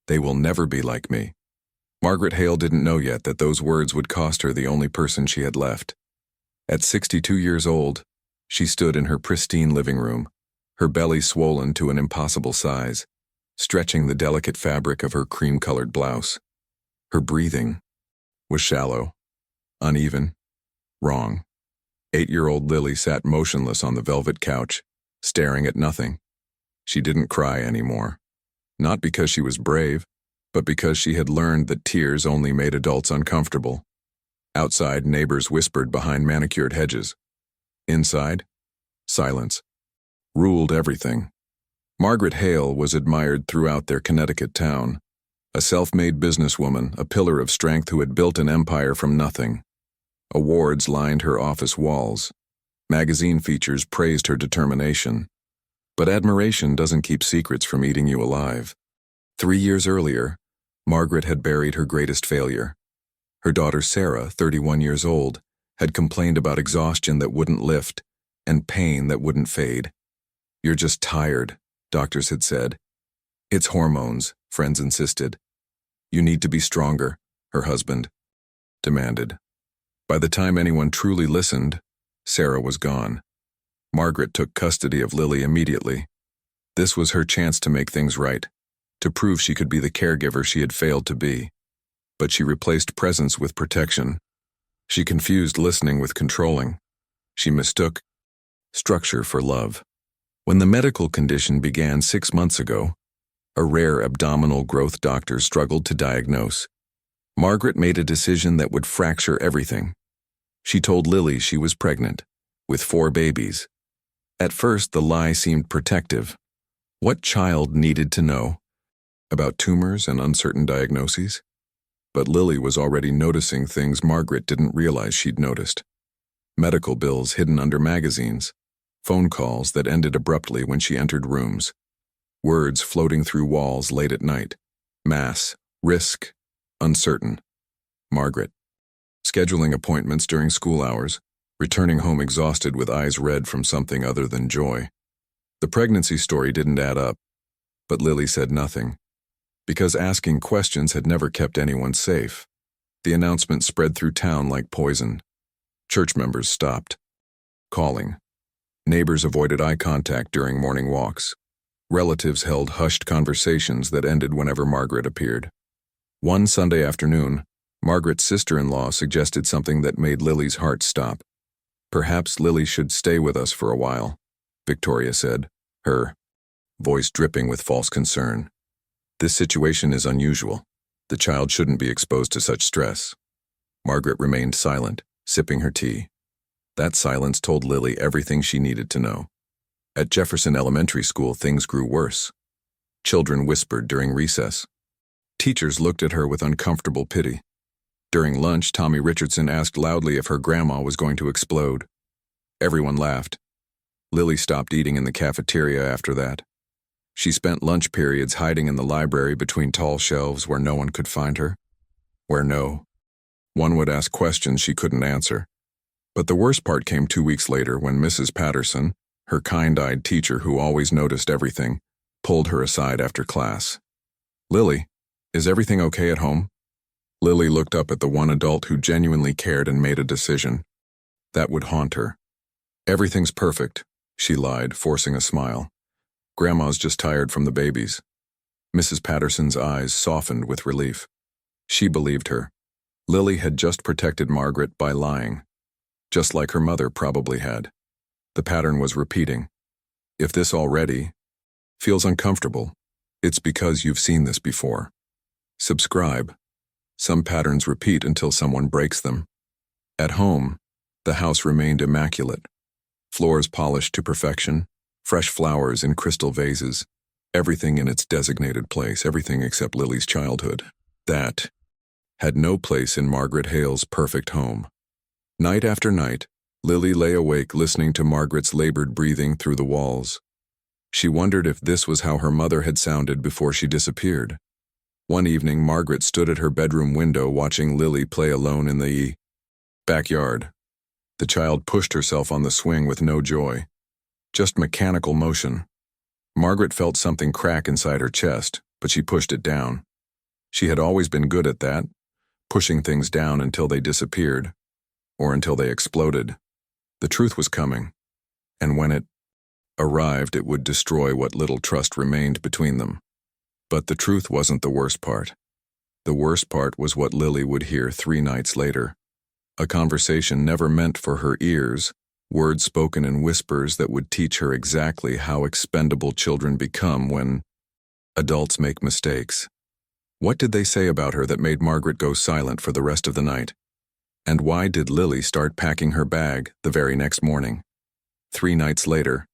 They will never be like me. Margaret Hale didn't know yet that those words would cost her the only person she had left. At 62 years old, she stood in her pristine living room, her belly swollen to an impossible size, stretching the delicate fabric of her cream-colored blouse. Her breathing was shallow, uneven, wrong. 8-year-old Lily sat motionless on the velvet couch, staring at nothing. She didn't cry anymore. Not because she was brave, but because she had learned that tears only made adults uncomfortable. Outside, neighbors whispered behind manicured hedges. Inside, silence ruled everything. Margaret Hale was admired throughout their Connecticut town, a self-made businesswoman, a pillar of strength who had built an empire from nothing. Awards lined her office walls. Magazine features praised her determination. But admiration doesn't keep secrets from eating you alive. 3 years earlier, Margaret had buried her greatest failure. Her daughter Sarah, 31 years old, had complained about exhaustion that wouldn't lift and pain that wouldn't fade. "You're just tired," doctors had said. "It's hormones," friends insisted. "You need to be stronger," her husband demanded. By the time anyone truly listened, Sarah was gone. Margaret took custody of Lily immediately. This was her chance to make things right, to prove she could be the caregiver she had failed to be. But she replaced presence with protection. She confused listening with controlling. She mistook structure for love. When the medical condition began 6 months ago, a rare abdominal growth doctor struggled to diagnose. Margaret made a decision that would fracture everything. She told Lily she was pregnant, with 4 babies. At first, the lie seemed protective. What child needed to know? About tumors and uncertain diagnoses? But Lily was already noticing things Margaret didn't realize she'd noticed. Medical bills hidden under magazines, phone calls that ended abruptly when she entered rooms, words floating through walls late at night, mass, risk, uncertain. Margaret. Scheduling appointments during school hours, returning home exhausted with eyes red from something other than joy. The pregnancy story didn't add up, but Lily said nothing. Because asking questions had never kept anyone safe. The announcement spread through town like poison. Church members stopped calling. Neighbors avoided eye contact during morning walks. Relatives held hushed conversations that ended whenever Margaret appeared. One Sunday afternoon, Margaret's sister-in-law suggested something that made Lily's heart stop. "Perhaps Lily should stay with us for a while," Victoria said, her voice dripping with false concern. "This situation is unusual. The child shouldn't be exposed to such stress." Margaret remained silent, sipping her tea. That silence told Lily everything she needed to know. At Jefferson Elementary School, things grew worse. Children whispered during recess. Teachers looked at her with uncomfortable pity. During lunch, Tommy Richardson asked loudly if her grandma was going to explode. Everyone laughed. Lily stopped eating in the cafeteria after that. She spent lunch periods hiding in the library between tall shelves where no one could find her. Where no one would ask questions she couldn't answer. But the worst part came 2 weeks later when Mrs. Patterson, her kind-eyed teacher who always noticed everything, pulled her aside after class. "Lily, is everything okay at home?" Lily looked up at the one adult who genuinely cared and made a decision. That would haunt her. "Everything's perfect," she lied, forcing a smile. "Grandma's just tired from the babies." Mrs. Patterson's eyes softened with relief. She believed her. Lily had just protected Margaret by lying, just like her mother probably had. The pattern was repeating. If this already feels uncomfortable, it's because you've seen this before. Subscribe. Some patterns repeat until someone breaks them. At home, the house remained immaculate. Floors polished to perfection, fresh flowers in crystal vases, everything in its designated place, everything except Lily's childhood. That had no place in Margaret Hale's perfect home. Night after night, Lily lay awake listening to Margaret's labored breathing through the walls. She wondered if this was how her mother had sounded before she disappeared. One evening, Margaret stood at her bedroom window watching Lily play alone in the backyard. The child pushed herself on the swing with no joy, just mechanical motion. Margaret felt something crack inside her chest, but she pushed it down. She had always been good at that, pushing things down until they disappeared, or until they exploded. The truth was coming, and when it arrived, it would destroy what little trust remained between them. But the truth wasn't the worst part. The worst part was what Lily would hear 3 nights later. A conversation never meant for her ears, words spoken in whispers that would teach her exactly how expendable children become when adults make mistakes. What did they say about her that made Margaret go silent for the rest of the night? And why did Lily start packing her bag the very next morning? 3 nights later,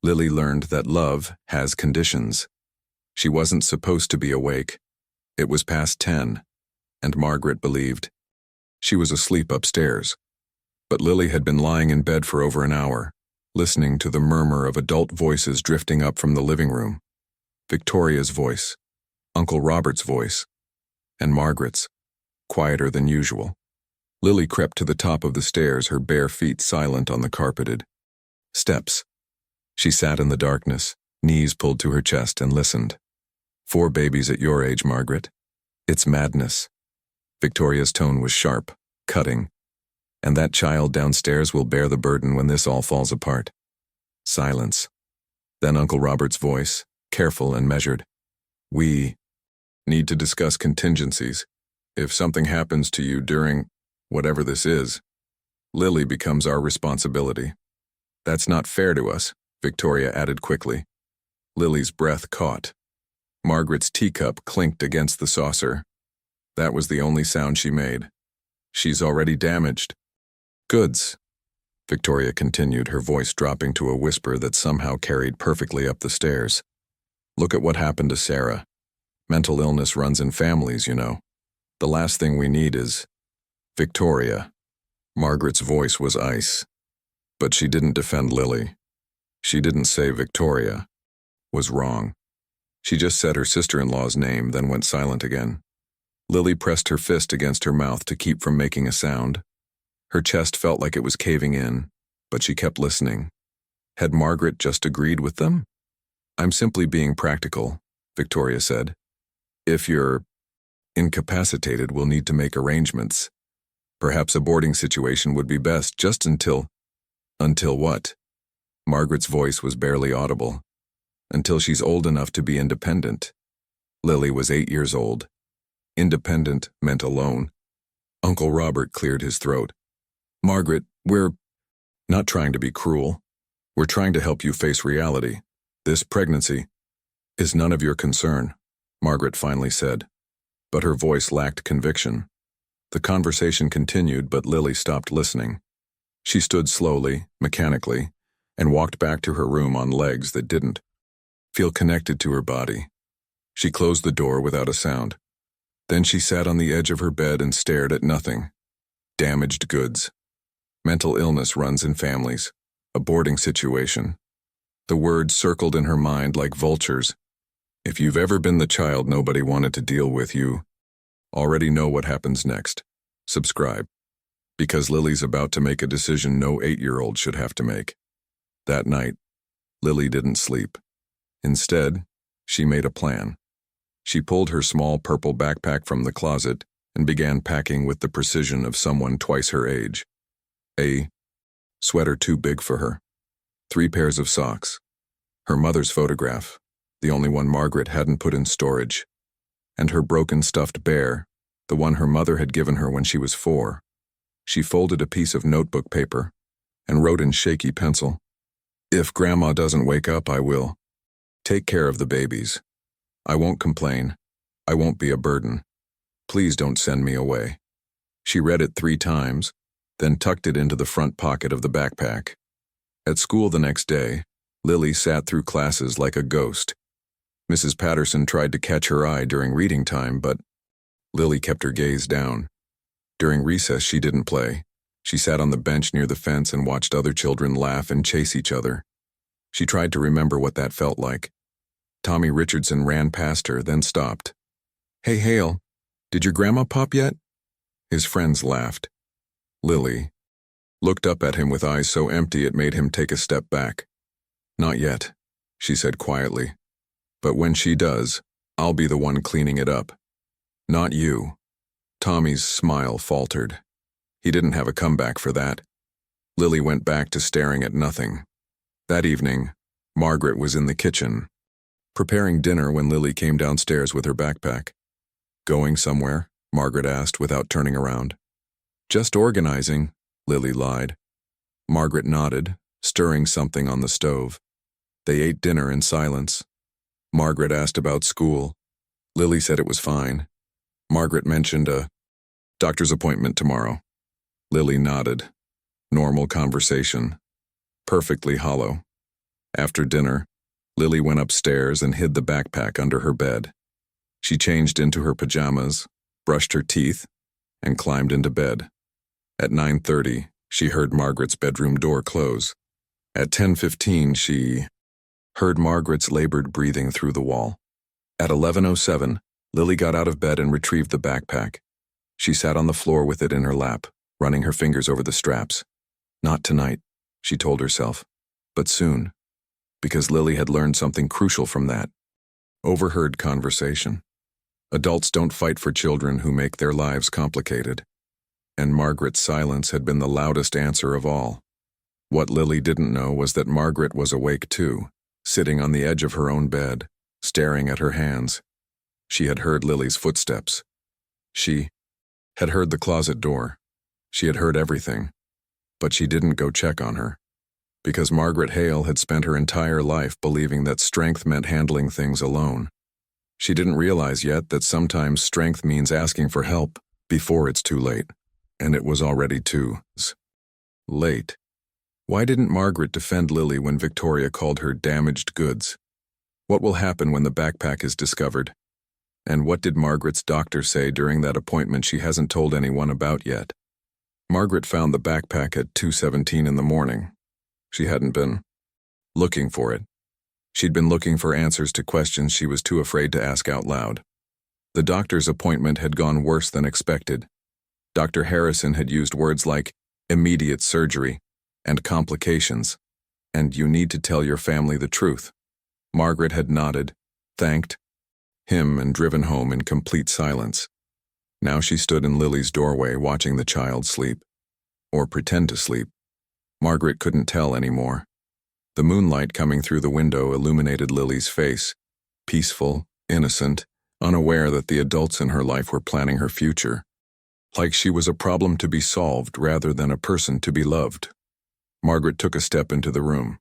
Lily learned that love has conditions. She wasn't supposed to be awake. It was past 10, and Margaret believed she was asleep upstairs. But Lily had been lying in bed for over an hour, listening to the murmur of adult voices drifting up from the living room. Victoria's voice, Uncle Robert's voice, and Margaret's, quieter than usual. Lily crept to the top of the stairs, her bare feet silent on the carpeted steps. She sat in the darkness, knees pulled to her chest, and listened. 4 babies at your age, Margaret. It's madness. Victoria's tone was sharp, cutting. And that child downstairs will bear the burden when this all falls apart. Silence. Then Uncle Robert's voice, careful and measured. We need to discuss contingencies. If something happens to you during whatever this is, Lily becomes our responsibility. That's not fair to us, Victoria added quickly. Lily's breath caught. Margaret's teacup clinked against the saucer. That was the only sound she made. She's already damaged. Goods, Victoria continued, her voice dropping to a whisper that somehow carried perfectly up the stairs. Look at what happened to Sarah. Mental illness runs in families, you know. The last thing we need is Victoria. Margaret's voice was ice. But she didn't defend Lily. She didn't say Victoria was wrong. She just said her sister-in-law's name, then went silent again. Lily pressed her fist against her mouth to keep from making a sound. Her chest felt like it was caving in, but she kept listening. Had Margaret just agreed with them? I'm simply being practical, Victoria said. If you're incapacitated, we'll need to make arrangements. Perhaps a boarding situation would be best, just until... Until what? Margaret's voice was barely audible. Until she's old enough to be independent. Lily was 8 years old. Independent meant alone. Uncle Robert cleared his throat. Margaret, we're not trying to be cruel. We're trying to help you face reality. This pregnancy is none of your concern, Margaret finally said. But her voice lacked conviction. The conversation continued, but Lily stopped listening. She stood slowly, mechanically, and walked back to her room on legs that didn't feel connected to her body. She closed the door without a sound. Then she sat on the edge of her bed and stared at nothing. Damaged goods. Mental illness runs in families. A boarding situation. The words circled in her mind like vultures. If you've ever been the child nobody wanted to deal with, you already know what happens next. Subscribe. Because Lily's about to make a decision no 8-year-old should have to make. That night, Lily didn't sleep. Instead, she made a plan. She pulled her small purple backpack from the closet and began packing with the precision of someone twice her age. A sweater too big for her. 3 pairs of socks. Her mother's photograph, the only one Margaret hadn't put in storage. And her broken stuffed bear, the one her mother had given her when she was 4. She folded a piece of notebook paper and wrote in shaky pencil, "If Grandma doesn't wake up, I will take care of the babies. I won't complain. I won't be a burden. Please don't send me away." She read it 3 times, then tucked it into the front pocket of the backpack. At school the next day, Lily sat through classes like a ghost. Mrs. Patterson tried to catch her eye during reading time, but Lily kept her gaze down. During recess, she didn't play. She sat on the bench near the fence and watched other children laugh and chase each other. She tried to remember what that felt like. Tommy Richardson ran past her, then stopped. "Hey, Hale, did your grandma pop yet?" His friends laughed. Lily looked up at him with eyes so empty it made him take a step back. "Not yet," she said quietly. "But when she does, I'll be the one cleaning it up." Not you. Tommy's smile faltered. He didn't have a comeback for that. Lily went back to staring at nothing. That evening, Margaret was in the kitchen, preparing dinner when Lily came downstairs with her backpack. Going somewhere? Margaret asked without turning around. Just organizing, Lily lied. Margaret nodded, stirring something on the stove. They ate dinner in silence. Margaret asked about school. Lily said it was fine. Margaret mentioned a doctor's appointment tomorrow. Lily nodded. Normal conversation. Perfectly hollow. After dinner, Lily went upstairs and hid the backpack under her bed. She changed into her pajamas, brushed her teeth, and climbed into bed. At 9:30, she heard Margaret's bedroom door close. At 10:15, she heard Margaret's labored breathing through the wall. At 11:07, Lily got out of bed and retrieved the backpack. She sat on the floor with it in her lap, running her fingers over the straps. Not tonight, she told herself, but soon, because Lily had learned something crucial from that. Overheard conversation. Adults don't fight for children who make their lives complicated. And Margaret's silence had been the loudest answer of all. What Lily didn't know was that Margaret was awake too, sitting on the edge of her own bed, staring at her hands. She had heard Lily's footsteps. She had heard the closet door. She had heard everything. But she didn't go check on her. Because Margaret Hale had spent her entire life believing that strength meant handling things alone. She didn't realize yet that sometimes strength means asking for help before it's too late. And it was already too late. Why didn't Margaret defend Lily when Victoria called her damaged goods? What will happen when the backpack is discovered? And what did Margaret's doctor say during that appointment she hasn't told anyone about yet? Margaret found the backpack at 2:17 in the morning. She hadn't been looking for it. She'd been looking for answers to questions she was too afraid to ask out loud. The doctor's appointment had gone worse than expected. Dr. Harrison had used words like immediate surgery and complications, and you need to tell your family the truth. Margaret had nodded, thanked him, and driven home in complete silence. Now she stood in Lily's doorway watching the child sleep. Or pretend to sleep. Margaret couldn't tell anymore. The moonlight coming through the window illuminated Lily's face, peaceful, innocent, unaware that the adults in her life were planning her future. Like she was a problem to be solved rather than a person to be loved. Margaret took a step into the room.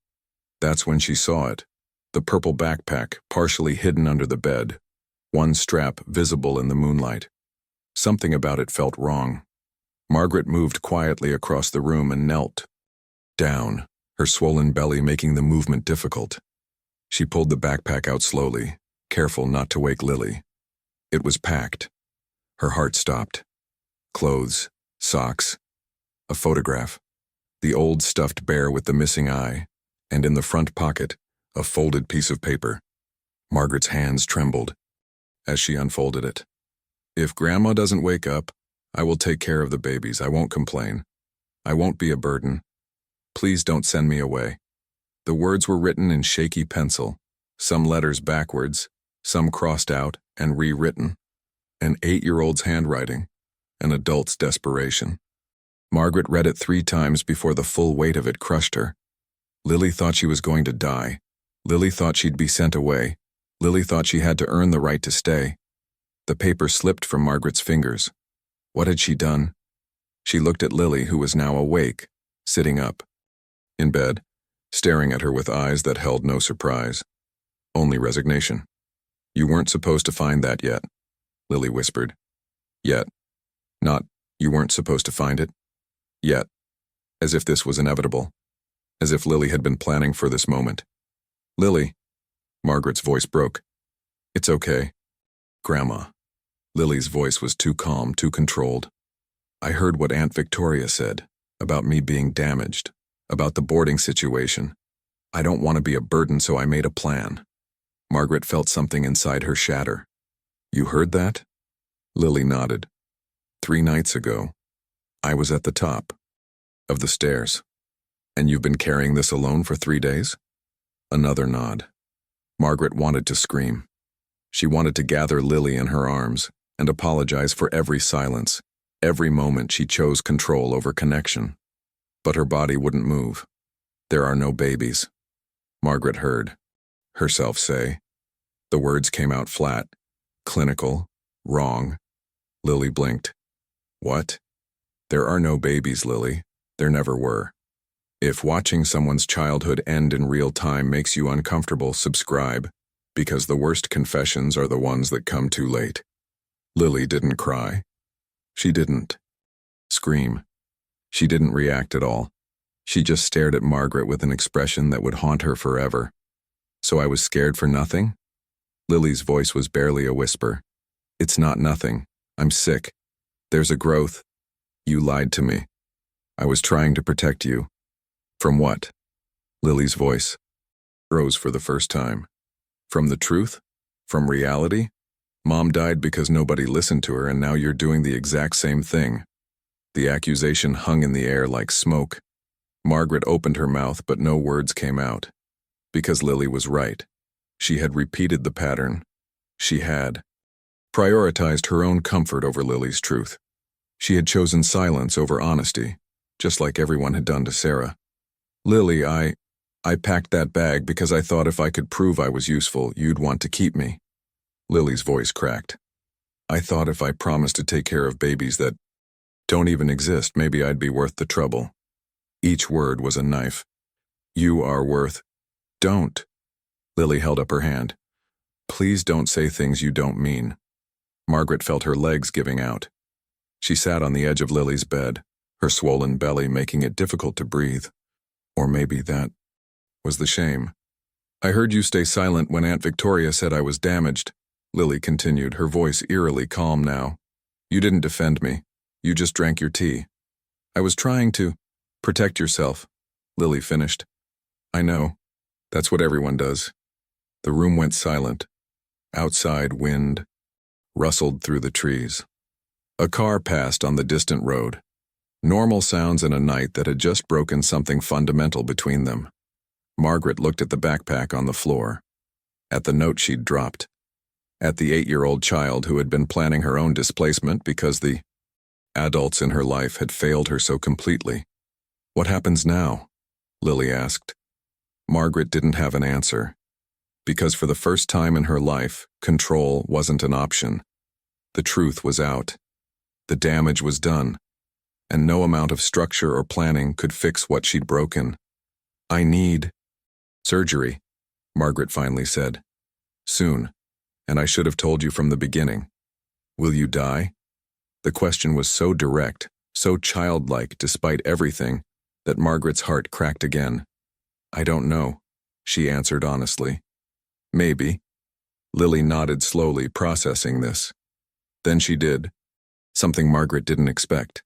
That's when she saw it. The purple backpack, partially hidden under the bed. One strap visible in the moonlight. Something about it felt wrong. Margaret moved quietly across the room and knelt down, her swollen belly making the movement difficult. She pulled the backpack out slowly, careful not to wake Lily. It was packed. Her heart stopped. Clothes, socks, a photograph, the old stuffed bear with the missing eye, and in the front pocket, a folded piece of paper. Margaret's hands trembled as she unfolded it. If Grandma doesn't wake up, I will take care of the babies. I won't complain. I won't be a burden. Please don't send me away. The words were written in shaky pencil, some letters backwards, some crossed out and rewritten. An 8-year-old's handwriting, an adult's desperation. Margaret read it 3 times before the full weight of it crushed her. Lily thought she was going to die. Lily thought she'd be sent away. Lily thought she had to earn the right to stay. The paper slipped from Margaret's fingers. What had she done? She looked at Lily, who was now awake, sitting up, in bed, staring at her with eyes that held no surprise, only resignation. You weren't supposed to find that yet, Lily whispered. Yet. Not, you weren't supposed to find it. Yet. As if this was inevitable. As if Lily had been planning for this moment. Lily. Margaret's voice broke. It's okay. Grandma. Lily's voice was too calm, too controlled. I heard what Aunt Victoria said, about me being damaged, about the boarding situation. I don't want to be a burden, so I made a plan. Margaret felt something inside her shatter. You heard that? Lily nodded. 3 nights ago, I was at the top of the stairs. And you've been carrying this alone for 3 days? Another nod. Margaret wanted to scream. She wanted to gather Lily in her arms, and apologize for every silence, every moment she chose control over connection. But her body wouldn't move. "There are no babies," Margaret heard herself say. The words came out flat, clinical, wrong. Lily blinked. "What?" "There are no babies, Lily. There never were. If watching someone's childhood end in real time makes you uncomfortable, subscribe, because the worst confessions are the ones that come too late." Lily didn't cry. She didn't scream. She didn't react at all. She just stared at Margaret with an expression that would haunt her forever. "So I was scared for nothing?" Lily's voice was barely a whisper. "It's not nothing. I'm sick. There's a growth. You lied to me. I was trying to protect you." "From what?" Lily's voice rose for the first time. "From the truth? From reality? Mom died because nobody listened to her, and now you're doing the exact same thing." The accusation hung in the air like smoke. Margaret opened her mouth, but no words came out. Because Lily was right. She had repeated the pattern. She had prioritized her own comfort over Lily's truth. She had chosen silence over honesty, just like everyone had done to Sarah. "Lily, I packed that bag because I thought if I could prove I was useful, you'd want to keep me." Lily's voice cracked. "I thought if I promised to take care of babies that don't even exist, maybe I'd be worth the trouble." Each word was a knife. "You are worth..." "Don't." Lily held up her hand. "Please don't say things you don't mean." Margaret felt her legs giving out. She sat on the edge of Lily's bed, her swollen belly making it difficult to breathe. Or maybe that was the shame. "I heard you stay silent when Aunt Victoria said I was damaged," Lily continued, her voice eerily calm now. "You didn't defend me. You just drank your tea." "I was trying to..." "Protect yourself," Lily finished. "I know. That's what everyone does." The room went silent. Outside, wind rustled through the trees. A car passed on the distant road. Normal sounds in a night that had just broken something fundamental between them. Margaret looked at the backpack on the floor, at the note she'd dropped, at the 8-year-old child who had been planning her own displacement because the adults in her life had failed her so completely. "What happens now?" Lily asked. Margaret didn't have an answer, because for the first time in her life, control wasn't an option. The truth was out. The damage was done, and no amount of structure or planning could fix what she'd broken. "I need surgery," Margaret finally said. "Soon, and I should have told you from the beginning." "Will you die?" The question was so direct, so childlike despite everything, that Margaret's heart cracked again. "I don't know," she answered honestly. "Maybe." Lily nodded slowly, processing this. Then she did, something Margaret didn't expect.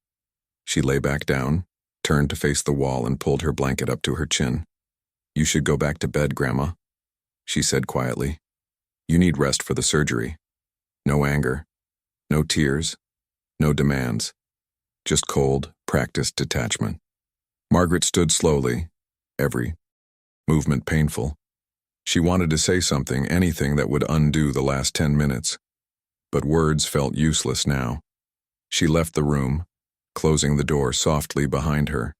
She lay back down, turned to face the wall, and pulled her blanket up to her chin. "You should go back to bed, Grandma," she said quietly. "You need rest for the surgery. No anger, no tears, no demands. Just cold, practiced detachment." Margaret stood slowly, every movement painful. She wanted to say something, anything that would undo the last 10 minutes. But words felt useless now. She left the room, closing the door softly behind her.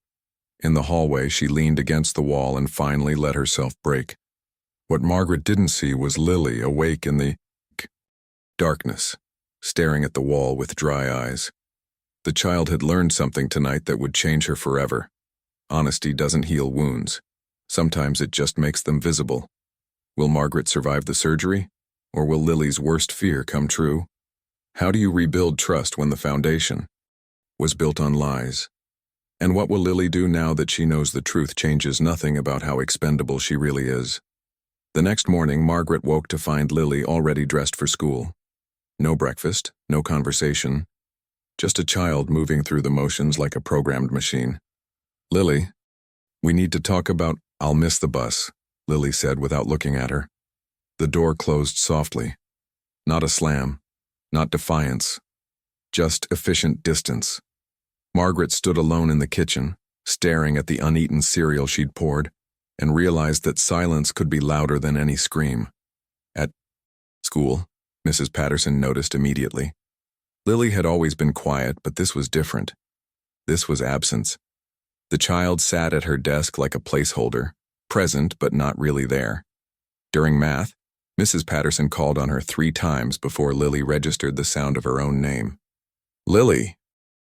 In the hallway, she leaned against the wall and finally let herself break. What Margaret didn't see was Lily awake in the darkness, staring at the wall with dry eyes. The child had learned something tonight that would change her forever. Honesty doesn't heal wounds. Sometimes it just makes them visible. Will Margaret survive the surgery? Or will Lily's worst fear come true? How do you rebuild trust when the foundation was built on lies? And what will Lily do now that she knows the truth changes nothing about how expendable she really is? The next morning, Margaret woke to find Lily already dressed for school. No breakfast, no conversation, just a child moving through the motions like a programmed machine. "Lily, we need to talk about..." "I'll miss the bus," Lily said without looking at her. The door closed softly. Not a slam, not defiance, just efficient distance. Margaret stood alone in the kitchen, staring at the uneaten cereal she'd poured, and realized that silence could be louder than any scream. At school, Mrs. Patterson noticed immediately. Lily had always been quiet, but this was different. This was absence. The child sat at her desk like a placeholder, present but not really there. During math, Mrs. Patterson called on her 3 times before Lily registered the sound of her own name. "Lily,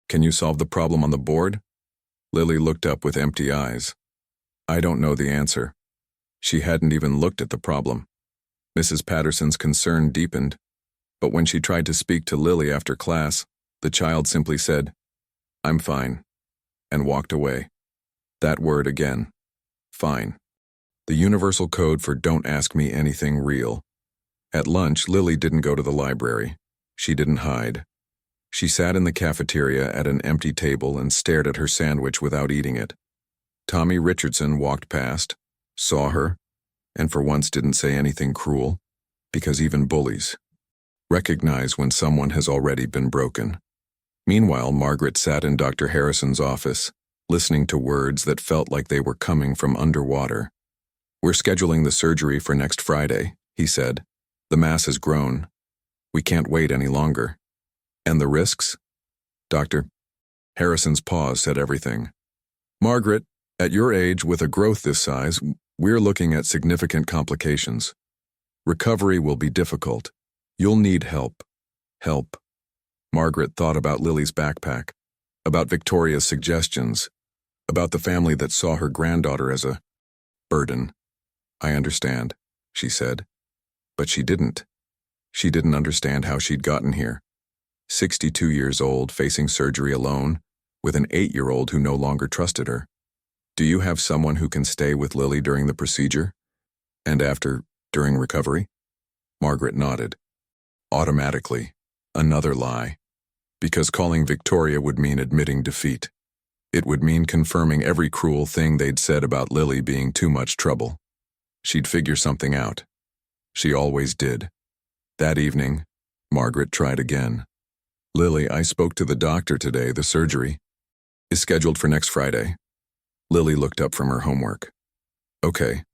can you solve the problem on the board?" Lily looked up with empty eyes. "I don't know the answer." She hadn't even looked at the problem. Mrs. Patterson's concern deepened, but when she tried to speak to Lily after class, the child simply said, "I'm fine," and walked away. That word again. Fine. The universal code for don't ask me anything real. At lunch, Lily didn't go to the library. She didn't hide. She sat in the cafeteria at an empty table and stared at her sandwich without eating it. Tommy Richardson walked past, saw her, and for once didn't say anything cruel, because even bullies recognize when someone has already been broken. Meanwhile, Margaret sat in Dr. Harrison's office, listening to words that felt like they were coming from underwater. "We're scheduling the surgery for next Friday," he said. "The mass has grown. We can't wait any longer." "And the risks?" Dr. Harrison's pause said everything. "Margaret, at your age with a growth this size, we're looking at significant complications. Recovery will be difficult. You'll need help." Help. Margaret thought about Lily's backpack, about Victoria's suggestions, about the family that saw her granddaughter as a burden. "I understand," she said. But she didn't. She didn't understand how she'd gotten here. 62 years old, facing surgery alone, with an 8-year-old who no longer trusted her. "Do you have someone who can stay with Lily during the procedure? And during recovery?" Margaret nodded. Automatically, another lie. Because calling Victoria would mean admitting defeat. It would mean confirming every cruel thing they'd said about Lily being too much trouble. She'd figure something out. She always did. That evening, Margaret tried again. "Lily, I spoke to the doctor today. The surgery is scheduled for next Friday." Lily looked up from her homework. "Okay.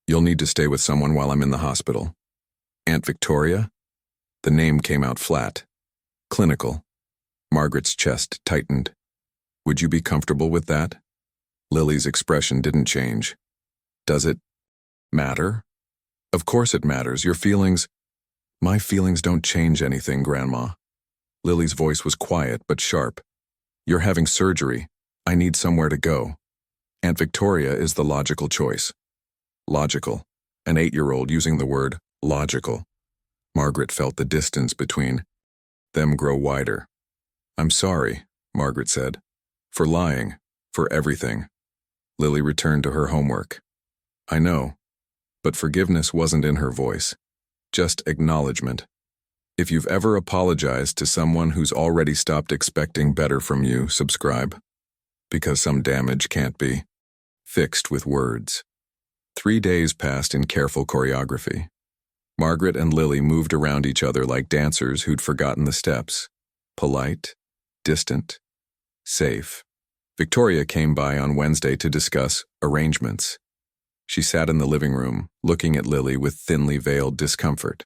You'll need to stay with someone while I'm in the hospital." "Aunt Victoria?" The name came out flat. Clinical. Margaret's chest tightened. "Would you be comfortable with that?" Lily's expression didn't change. "Does it matter?" "Of course it matters. Your feelings—" "My feelings don't change anything, Grandma." Lily's voice was quiet but sharp. "You're having surgery. I need somewhere to go. Aunt Victoria is the logical choice." Logical. An 8-year-old using the word logical. Margaret felt the distance between them grow wider. "I'm sorry," Margaret said. "For lying. For everything." Lily returned to her homework. "I know." But forgiveness wasn't in her voice. Just acknowledgement. If you've ever apologized to someone who's already stopped expecting better from you, subscribe. Because some damage can't be fixed with words. 3 days passed in careful choreography. Margaret and Lily moved around each other like dancers who'd forgotten the steps. Polite, distant, safe. Victoria came by on Wednesday to discuss arrangements. She sat in the living room, looking at Lily with thinly veiled discomfort.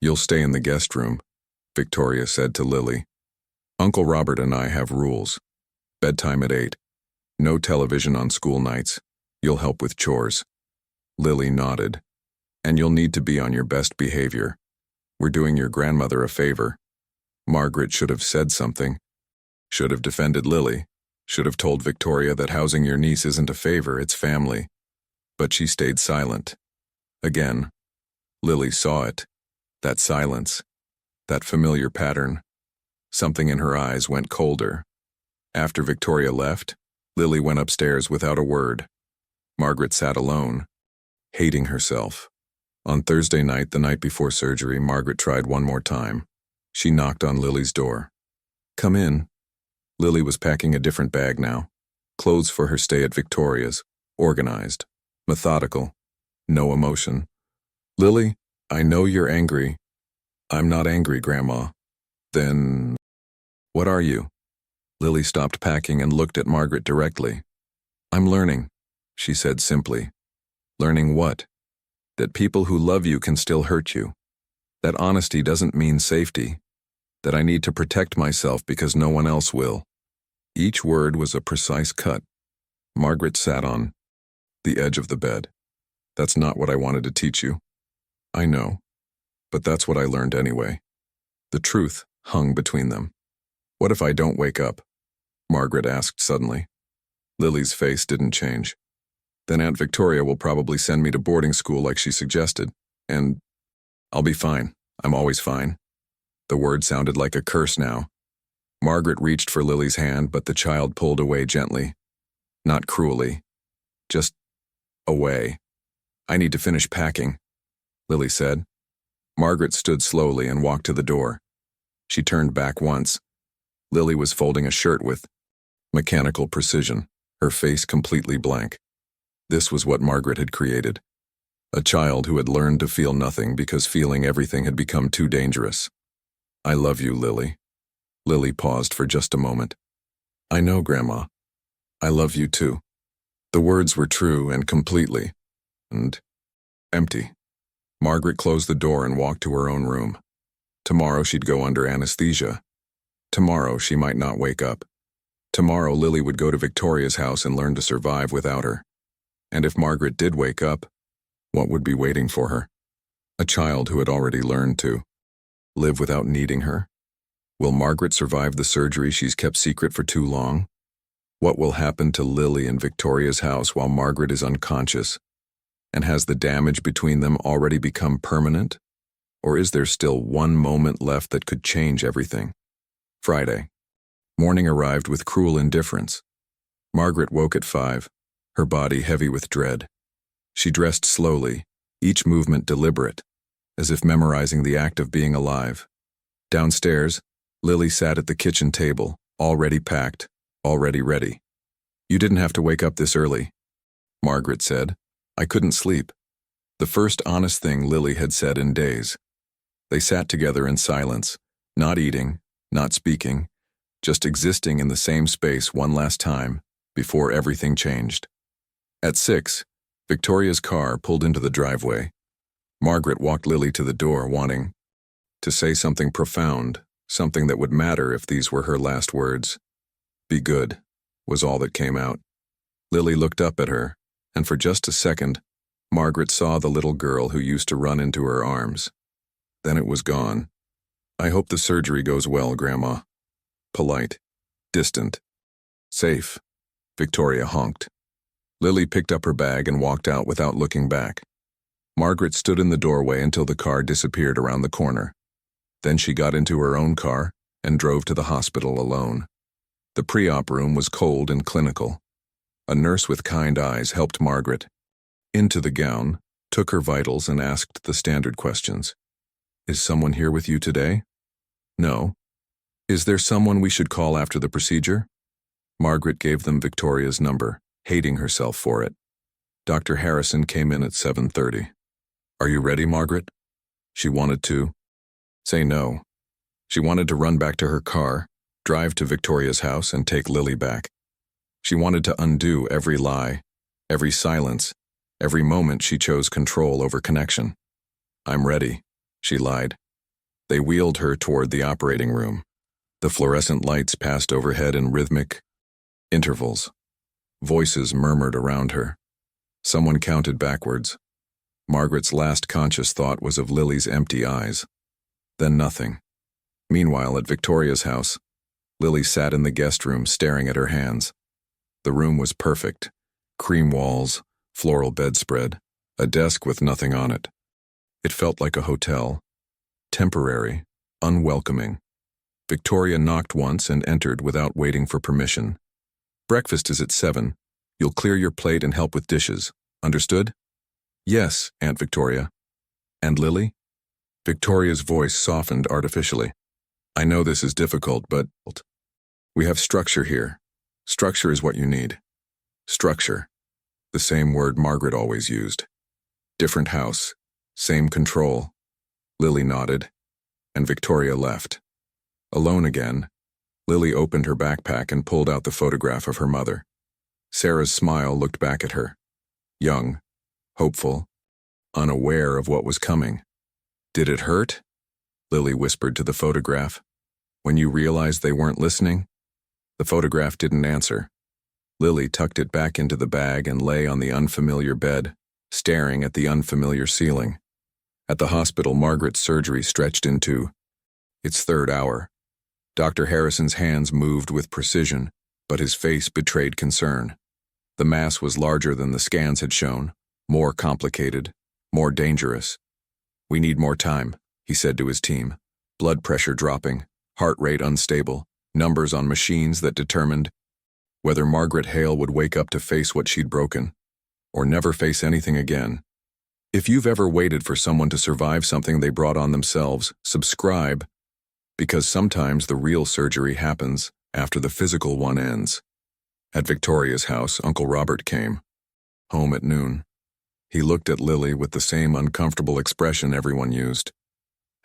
"You'll stay in the guest room," Victoria said to Lily. "Uncle Robert and I have rules. Bedtime at 8. No television on school nights. You'll help with chores." Lily nodded. "And you'll need to be on your best behavior. We're doing your grandmother a favor." Margaret should have said something. Should have defended Lily. Should have told Victoria that housing your niece isn't a favor, it's family. But she stayed silent. Again. Lily saw it. That silence. That familiar pattern. Something in her eyes went colder. After Victoria left, Lily went upstairs without a word. Margaret sat alone, hating herself. On Thursday night, the night before surgery, Margaret tried one more time. She knocked on Lily's door. "Come in." Lily was packing a different bag now. Clothes for her stay at Victoria's. Organized. Methodical. No emotion. "Lily, I know you're angry." "I'm not angry, Grandma." "Then what are you?" Lily stopped packing and looked at Margaret directly. "I'm learning," she said simply. "Learning what?" "That people who love you can still hurt you. That honesty doesn't mean safety. that I need to protect myself because no one else will. Each word was a precise cut. Margaret sat on the edge of the bed. That's not what I wanted to teach you. I know, but that's what I learned anyway. The truth hung between them. What if I don't wake up? Margaret asked suddenly. Lily's face didn't change. Then Aunt Victoria will probably send me to boarding school like she suggested, and I'll be fine. I'm always fine. The word sounded like a curse now. Margaret reached for Lily's hand, but the child pulled away gently. Not cruelly. Just away. I need to finish packing, Lily said. Margaret stood slowly and walked to the door. She turned back once. Lily was folding a shirt with mechanical precision, her face completely blank. This was what Margaret had created. A child who had learned to feel nothing because feeling everything had become too dangerous. I love you, Lily. Lily paused for just a moment. I know, Grandma. I love you too. The words were true and completely, and empty. Margaret closed the door and walked to her own room. Tomorrow she'd go under anesthesia. Tomorrow she might not wake up. Tomorrow Lily would go to Victoria's house and learn to survive without her. And if Margaret did wake up, what would be waiting for her? A child who had already learned to live without needing her? Will Margaret survive the surgery she's kept secret for too long? What will happen to Lily in Victoria's house while Margaret is unconscious? And has the damage between them already become permanent? Or is there still one moment left that could change everything? Friday. Morning arrived with cruel indifference. Margaret woke at 5, her body heavy with dread. She dressed slowly, each movement deliberate, as if memorizing the act of being alive. Downstairs, Lily sat at the kitchen table, already packed, already ready. You didn't have to wake up this early, Margaret said. I couldn't sleep. The first honest thing Lily had said in days. They sat together in silence, not eating, not speaking, just existing in the same space one last time before everything changed. At 6, Victoria's car pulled into the driveway. Margaret walked Lily to the door, wanting to say something profound, something that would matter if these were her last words. Be good, was all that came out. Lily looked up at her, and for just a second, Margaret saw the little girl who used to run into her arms. Then it was gone. I hope the surgery goes well, Grandma. Polite, distant, safe, Victoria honked. Lily picked up her bag and walked out without looking back. Margaret stood in the doorway until the car disappeared around the corner. Then she got into her own car and drove to the hospital alone. The pre-op room was cold and clinical. A nurse with kind eyes helped Margaret into the gown, took her vitals, and asked the standard questions. Is someone here with you today? No. Is there someone we should call after the procedure? Margaret gave them Victoria's number, hating herself for it. Dr. Harrison came in at 7:30. Are you ready, Margaret? She wanted to say no. She wanted to run back to her car, drive to Victoria's house, and take Lily back. She wanted to undo every lie, every silence, every moment she chose control over connection. I'm ready, she lied. They wheeled her toward the operating room. The fluorescent lights passed overhead in rhythmic intervals. Voices murmured around her. Someone counted backwards. Margaret's last conscious thought was of Lily's empty eyes. Then nothing. Meanwhile, at Victoria's house, Lily sat in the guest room staring at her hands. The room was perfect. Cream walls, floral bedspread, a desk with nothing on it. It felt like a hotel. Temporary, unwelcoming. Victoria knocked once and entered without waiting for permission. Breakfast is at 7. You'll clear your plate and help with dishes. Understood? Yes, Aunt Victoria. And Lily? Victoria's voice softened artificially. I know this is difficult, but we have structure here. Structure is what you need. Structure. The same word Margaret always used. Different house. Same control. Lily nodded, and Victoria left. Alone again, Lily opened her backpack and pulled out the photograph of her mother. Sarah's smile looked back at her. Young, hopeful, unaware of what was coming. Did it hurt? Lily whispered to the photograph. When you realized they weren't listening? The photograph didn't answer. Lily tucked it back into the bag and lay on the unfamiliar bed, staring at the unfamiliar ceiling. At the hospital, Margaret's surgery stretched into its third hour. Dr. Harrison's hands moved with precision, but his face betrayed concern. The mass was larger than the scans had shown, more complicated, more dangerous. "We need more time," he said to his team, blood pressure dropping, heart rate unstable, numbers on machines that determined whether Margaret Hale would wake up to face what she'd broken, or never face anything again. If you've ever waited for someone to survive something they brought on themselves, subscribe, because sometimes the real surgery happens after the physical one ends. At Victoria's house, Uncle Robert came home at noon. He looked at Lily with the same uncomfortable expression everyone used.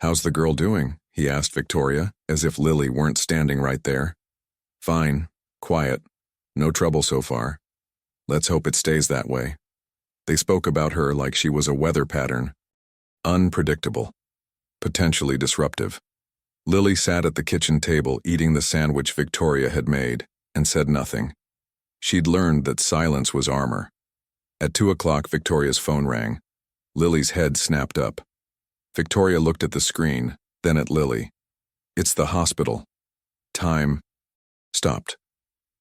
"How's the girl doing?" he asked Victoria, as if Lily weren't standing right there. "Fine, quiet, no trouble so far. Let's hope it stays that way." They spoke about her like she was a weather pattern. Unpredictable, potentially disruptive. Lily sat at the kitchen table eating the sandwich Victoria had made, and said nothing. She'd learned that silence was armor. At 2 o'clock, Victoria's phone rang. Lily's head snapped up. Victoria looked at the screen, then at Lily. "It's the hospital." Time stopped.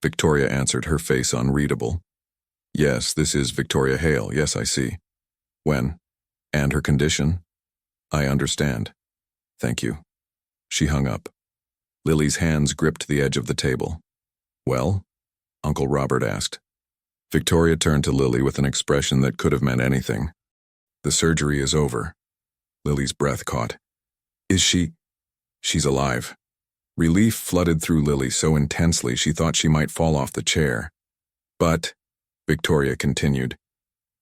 Victoria answered, her face unreadable. "Yes, this is Victoria Hale. Yes, I see. When? And her condition?" "I understand. Thank you." She hung up. Lily's hands gripped the edge of the table. "Well?" Uncle Robert asked. Victoria turned to Lily with an expression that could have meant anything. "The surgery is over." Lily's breath caught. "Is she?" "She's alive." Relief flooded through Lily so intensely she thought she might fall off the chair. "But," Victoria continued,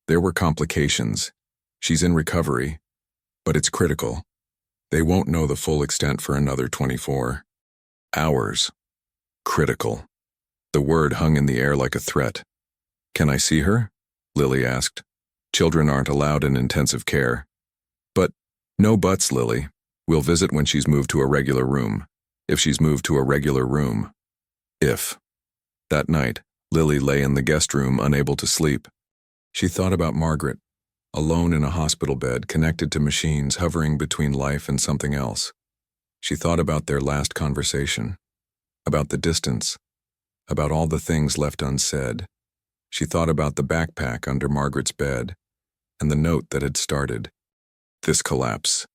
"there were complications. She's in recovery, but it's critical. They won't know the full extent for another 24 hours. Critical." The word hung in the air like a threat. "Can I see her?" Lily asked. "Children aren't allowed in intensive care." "But, no buts, Lily. We'll visit when she's moved to a regular room. If she's moved to a regular room. If." That night, Lily lay in the guest room, unable to sleep. She thought about Margaret, alone in a hospital bed, connected to machines, hovering between life and something else. She thought about their last conversation, about the distance, about all the things left unsaid. She thought about the backpack under Margaret's bed, and the note that had started this collapse.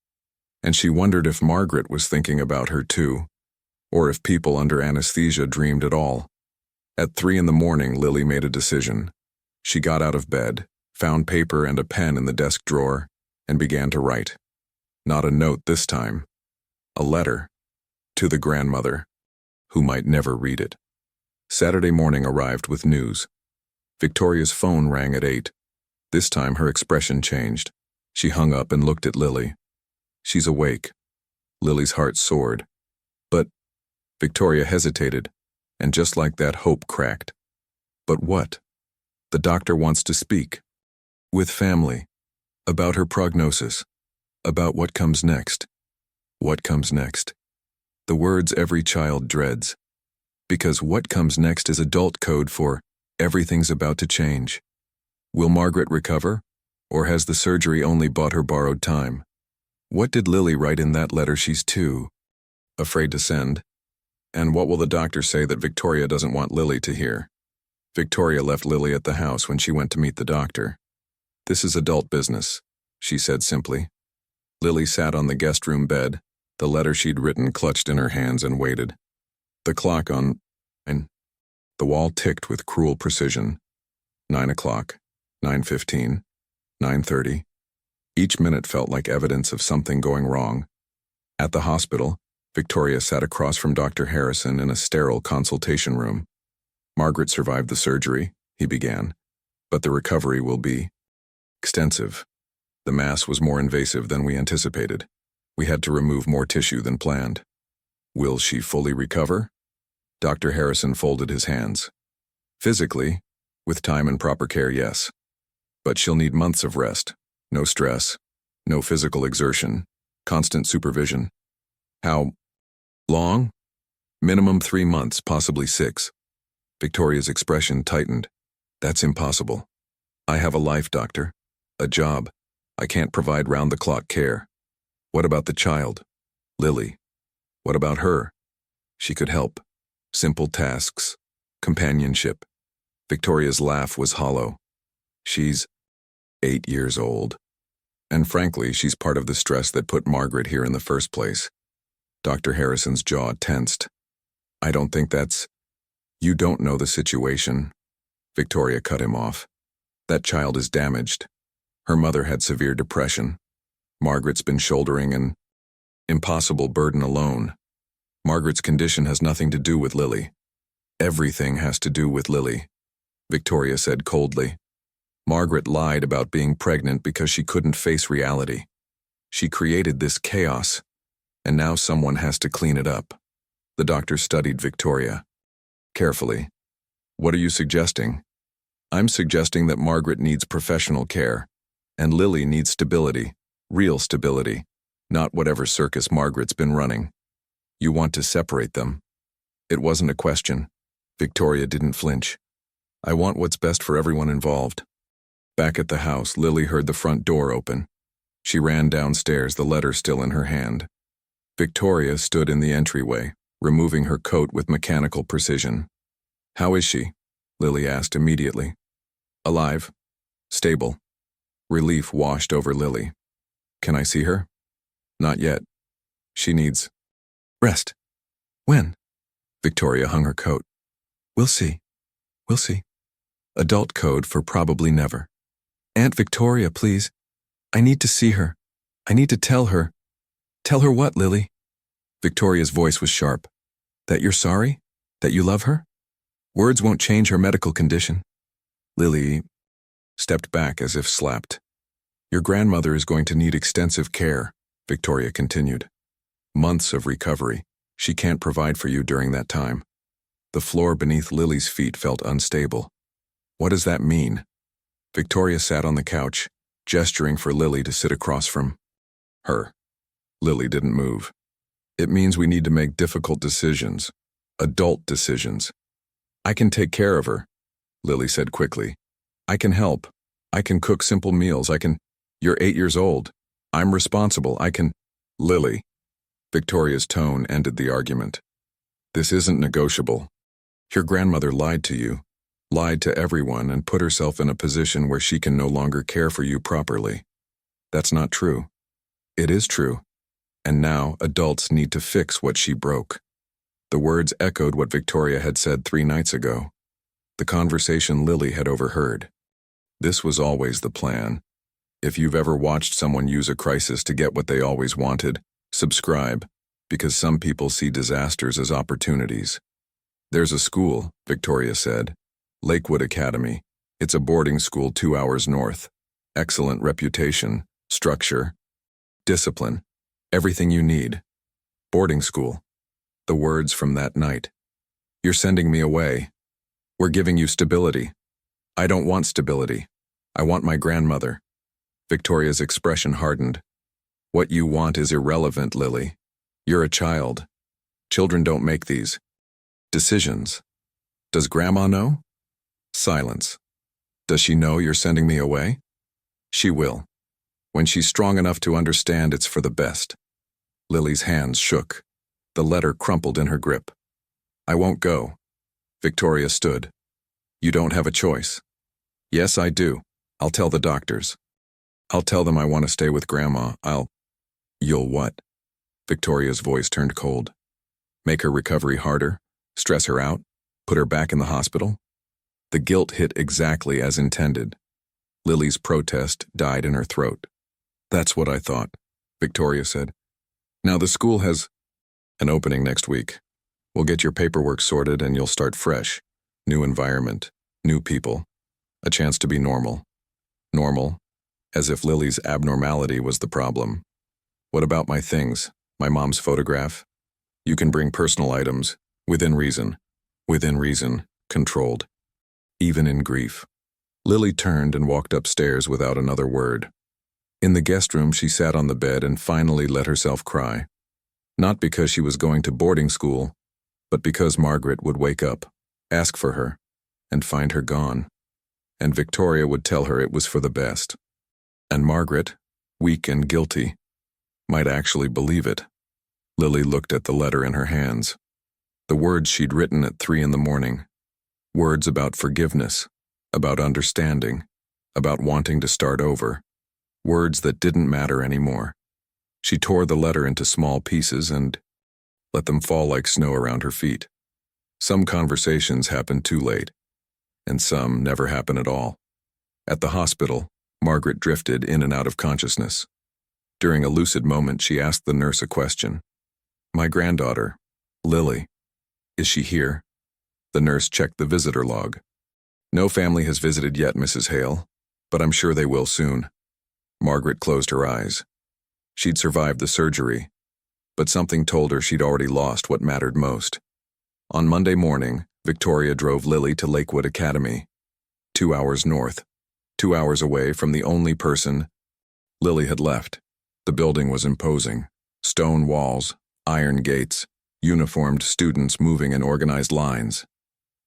And she wondered if Margaret was thinking about her too, or if people under anesthesia dreamed at all. At 3 a.m, Lily made a decision. She got out of bed, found paper and a pen in the desk drawer, and began to write. Not a note this time. A letter. To the grandmother, who might never read it. Saturday morning arrived with news. Victoria's phone rang at 8. This time her expression changed. She hung up and looked at Lily. "She's awake." Lily's heart soared. "But..." Victoria hesitated, and just like that, hope cracked. "But what?" "The doctor wants to speak. With family. About her prognosis. About what comes next." What comes next? The words every child dreads. Because what comes next is adult code for everything's about to change. Will Margaret recover? Or has the surgery only bought her borrowed time? What did Lily write in that letter she's too afraid to send? And what will the doctor say that Victoria doesn't want Lily to hear? Victoria left Lily at the house when she went to meet the doctor. "This is adult business," she said simply. Lily sat on the guest room bed, the letter she'd written clutched in her hands, and waited. The clock on the wall ticked with cruel precision. 9 o'clock, 9:15, 9:30. Each minute felt like evidence of something going wrong. At the hospital, Victoria sat across from Dr. Harrison in a sterile consultation room. "Margaret survived the surgery," he began, "but the recovery will be extensive. The mass was more invasive than we anticipated. We had to remove more tissue than planned." "Will she fully recover?" Dr. Harrison folded his hands. "Physically, with time and proper care, yes. But she'll need months of rest. No stress, no physical exertion, constant supervision." "How long?" Minimum 3 months, possibly 6. Victoria's expression tightened. That's impossible. I have a life, doctor. A job. I can't provide round-the-clock care. What about the child? Lily. What about her? She could help. Simple tasks. Companionship. Victoria's laugh was hollow. She's 8 years old. And frankly, she's part of the stress that put Margaret here in the first place. Dr. Harrison's jaw tensed. I don't think that's... You don't know the situation. Victoria cut him off. That child is damaged. Her mother had severe depression. Margaret's been shouldering an impossible burden alone. Margaret's condition has nothing to do with Lily. Everything has to do with Lily, Victoria said coldly. Margaret lied about being pregnant because she couldn't face reality. She created this chaos, and now someone has to clean it up. The doctor studied Victoria carefully. What are you suggesting? I'm suggesting that Margaret needs professional care, and Lily needs stability, real stability, not whatever circus Margaret's been running. You want to separate them. It wasn't a question. Victoria didn't flinch. I want what's best for everyone involved. Back at the house, Lily heard the front door open. She ran downstairs, the letter still in her hand. Victoria stood in the entryway, removing her coat with mechanical precision. How is she? Lily asked immediately. Alive. Stable. Relief washed over Lily. Can I see her? Not yet. She needs rest. When? Victoria hung her coat. We'll see. We'll see. Adult code for probably never. Aunt Victoria, please. I need to see her. I need to tell her. Tell her what, Lily? Victoria's voice was sharp. That you're sorry? That you love her? Words won't change her medical condition. Lily stepped back as if slapped. Your grandmother is going to need extensive care, Victoria continued. Months of recovery. She can't provide for you during that time. The floor beneath Lily's feet felt unstable. What does that mean? Victoria sat on the couch, gesturing for Lily to sit across from her. Lily didn't move. It means we need to make difficult decisions. Adult decisions. I can take care of her, Lily said quickly. I can help. I can cook simple meals. You're 8 years old. I'm responsible. Lily. Victoria's tone ended the argument. This isn't negotiable. Your grandmother lied to you, lied to everyone, and put herself in a position where she can no longer care for you properly. That's not true. It is true. And now adults need to fix what she broke. The words echoed what Victoria had said 3 nights ago. The conversation Lily had overheard. This was always the plan. If you've ever watched someone use a crisis to get what they always wanted, subscribe, because some people see disasters as opportunities. There's a school, Victoria said. Lakewood Academy. It's a boarding school 2 hours north. Excellent reputation, structure, discipline, everything you need. Boarding school. The words from that night. You're sending me away. We're giving you stability. I don't want stability. I want my grandmother. Victoria's expression hardened. What you want is irrelevant, Lily. You're a child. Children don't make these decisions. Does Grandma know? Silence. Does she know you're sending me away? She will. When she's strong enough to understand it's for the best. Lily's hands shook. The letter crumpled in her grip. I won't go. Victoria stood. You don't have a choice. Yes, I do. I'll tell the doctors. I'll tell them I want to stay with Grandma. You'll what? Victoria's voice turned cold. Make her recovery harder? Stress her out? Put her back in the hospital? The guilt hit exactly as intended. Lily's protest died in her throat. That's what I thought, Victoria said. Now the school has an opening next week. We'll get your paperwork sorted and you'll start fresh. New environment, new people, a chance to be normal. Normal, as if Lily's abnormality was the problem. What about my things? My mom's photograph? You can bring personal items, within reason, controlled. Even in grief. Lily turned and walked upstairs without another word. In the guest room, she sat on the bed and finally let herself cry. Not because she was going to boarding school, but because Margaret would wake up, ask for her, and find her gone. And Victoria would tell her it was for the best. And Margaret, weak and guilty, might actually believe it. Lily looked at the letter in her hands. The words she'd written at 3 a.m. Words about forgiveness, about understanding, about wanting to start over. Words that didn't matter anymore. She tore the letter into small pieces and let them fall like snow around her feet. Some conversations happened too late, and some never happen at all. At the hospital, Margaret drifted in and out of consciousness. During a lucid moment, she asked the nurse a question. "My granddaughter, Lily, is she here?" The nurse checked the visitor log. "No family has visited yet, Mrs. Hale, but I'm sure they will soon." Margaret closed her eyes. She'd survived the surgery, but something told her she'd already lost what mattered most. On Monday morning, Victoria drove Lily to Lakewood Academy, 2 hours north, 2 hours away from the only person Lily had left. The building was imposing. Stone walls, iron gates, uniformed students moving in organized lines.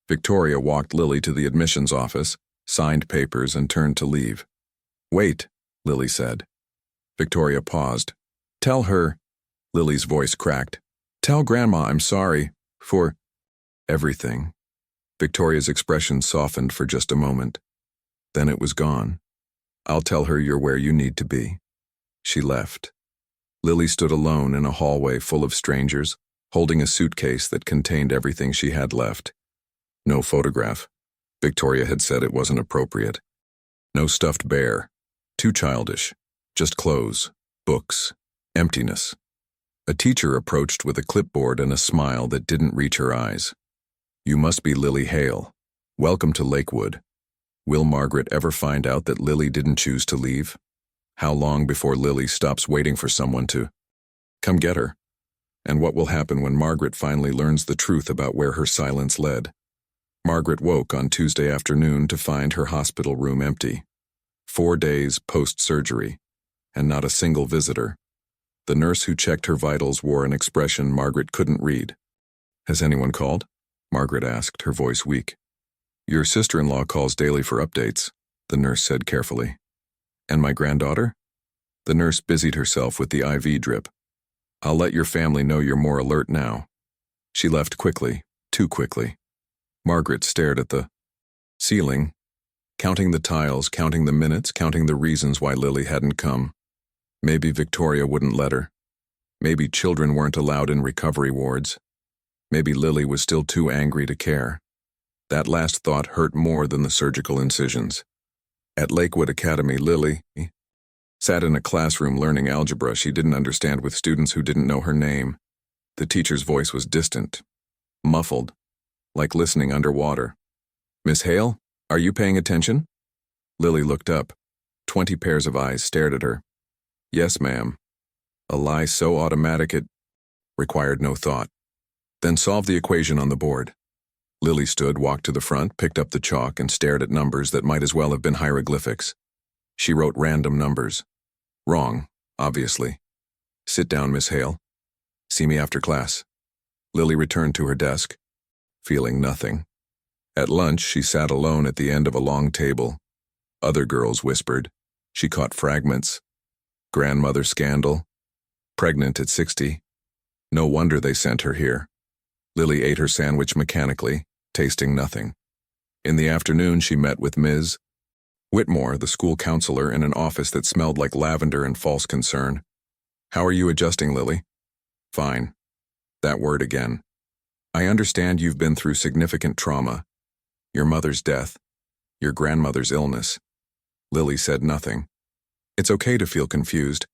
Victoria walked Lily to the admissions office, signed papers, and turned to leave. "Wait," Lily said. Victoria paused. "Tell her," Lily's voice cracked. "Tell Grandma I'm sorry for everything." Victoria's expression softened for just a moment. Then it was gone. "I'll tell her you're where you need to be." She left. Lily stood alone in a hallway full of strangers, holding a suitcase that contained everything she had left. No photograph. Victoria had said it wasn't appropriate. No stuffed bear. Too childish. Just clothes, books, emptiness. A teacher approached with a clipboard and a smile that didn't reach her eyes. "You must be Lily Hale. Welcome to Lakewood. Will Margaret ever find out that Lily didn't choose to leave? How long before Lily stops waiting for someone to come get her? And what will happen when Margaret finally learns the truth about where her silence led?" Margaret woke on Tuesday afternoon to find her hospital room empty. 4 days post-surgery, and not a single visitor. The nurse who checked her vitals wore an expression Margaret couldn't read. "Has anyone called?" Margaret asked, her voice weak. "Your sister-in-law calls daily for updates," the nurse said carefully. "And my granddaughter?" The nurse busied herself with the IV drip. "I'll let your family know you're more alert now." She left quickly, too quickly. Margaret stared at the ceiling, counting the tiles, counting the minutes, counting the reasons why Lily hadn't come. Maybe Victoria wouldn't let her. Maybe children weren't allowed in recovery wards. Maybe Lily was still too angry to care. That last thought hurt more than the surgical incisions. At Lakewood Academy, Lily sat in a classroom learning algebra she didn't understand with students who didn't know her name. The teacher's voice was distant, muffled, like listening underwater. "Miss Hale, are you paying attention?" Lily looked up. 20 pairs of eyes stared at her. "Yes, ma'am." A lie so automatic it required no thought. "Then solve the equation on the board." Lily stood, walked to the front, picked up the chalk, and stared at numbers that might as well have been hieroglyphics. She wrote random numbers. Wrong, obviously. "Sit down, Miss Hale. See me after class." Lily returned to her desk, feeling nothing. At lunch, she sat alone at the end of a long table. Other girls whispered. She caught fragments. Grandmother scandal. Pregnant at 60. No wonder they sent her here. Lily ate her sandwich mechanically, tasting nothing. In the afternoon, she met with Ms. Whitmore, the school counselor, in an office that smelled like lavender and false concern. "How are you adjusting, Lily?" "Fine." That word again. "I understand you've been through significant trauma. Your mother's death. Your grandmother's illness." Lily said nothing. "It's okay to feel confused.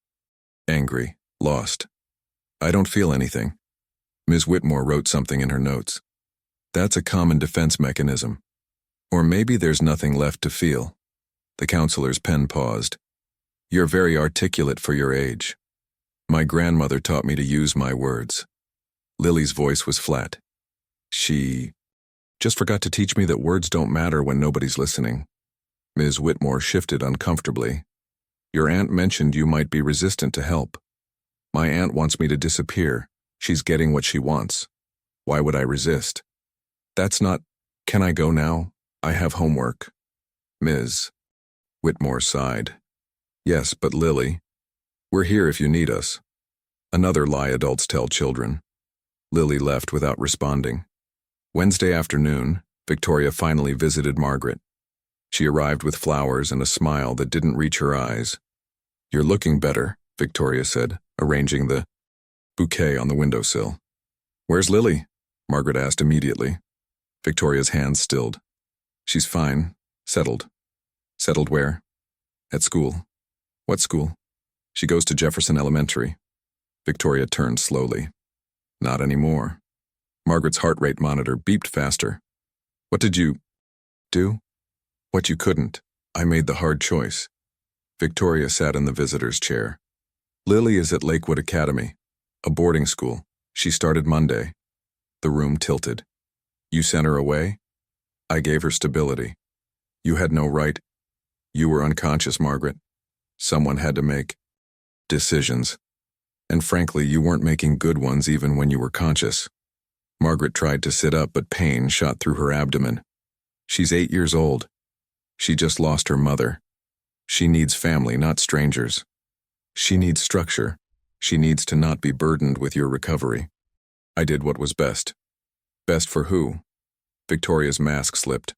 Angry. Lost. I don't feel anything." Ms. Whitmore wrote something in her notes. "That's a common defense mechanism. Or maybe there's nothing left to feel." The counselor's pen paused. "You're very articulate for your age. My grandmother taught me to use my words." Lily's voice was flat. "She just forgot to teach me that words don't matter when nobody's listening." Ms. Whitmore shifted uncomfortably. "Your aunt mentioned you might be resistant to help. My aunt wants me to disappear. She's getting what she wants." Why would I resist? That's not— Can I go now? I have homework. Ms. Whitmore sighed. Yes, but Lily, we're here if you need us. Another lie adults tell children. Lily left without responding. Wednesday afternoon, Victoria finally visited Margaret. She arrived with flowers and a smile that didn't reach her eyes. You're looking better, Victoria said, arranging the bouquet on the windowsill. Where's Lily? Margaret asked immediately. Victoria's hands stilled. She's fine. Settled. Settled where? At school. What school? She goes to Jefferson Elementary. Victoria turned slowly. Not anymore. Margaret's heart rate monitor beeped faster. What did you do? What you couldn't. I made the hard choice. Victoria sat in the visitor's chair. Lily is at Lakewood Academy, a boarding school. She started Monday. The room tilted. You sent her away? I gave her stability. You had no right. You were unconscious, Margaret. Someone had to make decisions. And frankly, you weren't making good ones even when you were conscious. Margaret tried to sit up, but pain shot through her abdomen. She's 8 years old. She just lost her mother. She needs family, not strangers. She needs structure. She needs to not be burdened with your recovery. I did what was best. Best for who? Victoria's mask slipped.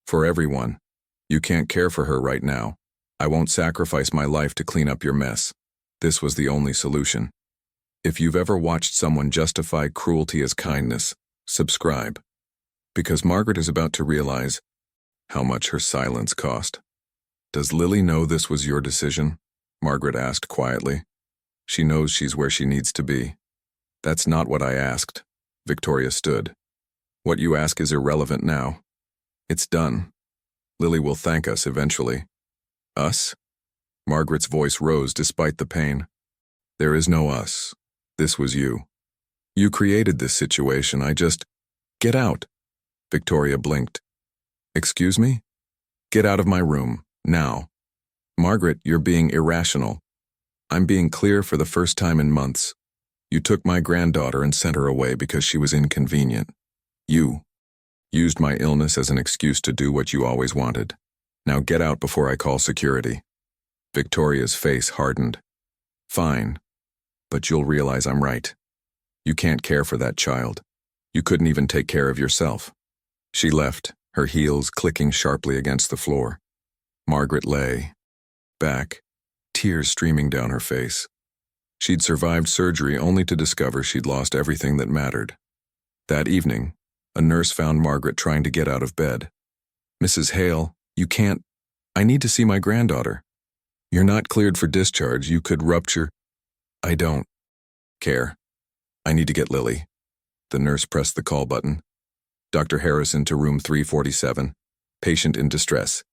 For everyone. You can't care for her right now. I won't sacrifice my life to clean up your mess. This was the only solution. If you've ever watched someone justify cruelty as kindness, subscribe. Because Margaret is about to realize how much her silence cost. Does Lily know this was your decision? Margaret asked quietly. She knows she's where she needs to be. That's not what I asked. Victoria stood. What you ask is irrelevant now. It's done. Lily will thank us eventually. Us? Margaret's voice rose despite the pain. There is no us. This was you. You created this situation. I just— Get out. Victoria blinked. Excuse me? Get out of my room, now. Margaret, you're being irrational. I'm being clear for the first time in months. You took my granddaughter and sent her away because she was inconvenient. You used my illness as an excuse to do what you always wanted. Now get out before I call security. Victoria's face hardened. Fine. But you'll realize I'm right. You can't care for that child. You couldn't even take care of yourself. She left, her heels clicking sharply against the floor. Margaret lay back, tears streaming down her face. She'd survived surgery only to discover she'd lost everything that mattered. That evening, a nurse found Margaret trying to get out of bed. Mrs. Hale, you can't— I need to see my granddaughter. You're not cleared for discharge. You could rupture— I don't care. I need to get Lily. The nurse pressed the call button. Dr. Harrison to room 347, patient in distress.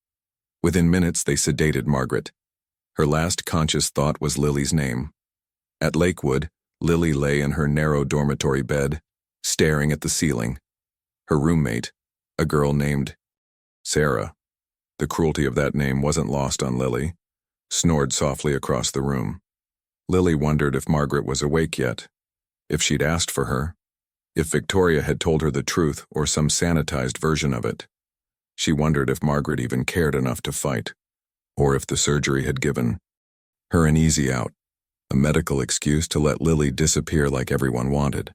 Within minutes, they sedated Margaret. Her last conscious thought was Lily's name. At Lakewood, Lily lay in her narrow dormitory bed, staring at the ceiling. Her roommate, a girl named Sarah, the cruelty of that name wasn't lost on Lily, snored softly across the room. Lily wondered if Margaret was awake yet, if she'd asked for her, if Victoria had told her the truth or some sanitized version of it. She wondered if Margaret even cared enough to fight, or if the surgery had given her an easy out, a medical excuse to let Lily disappear like everyone wanted.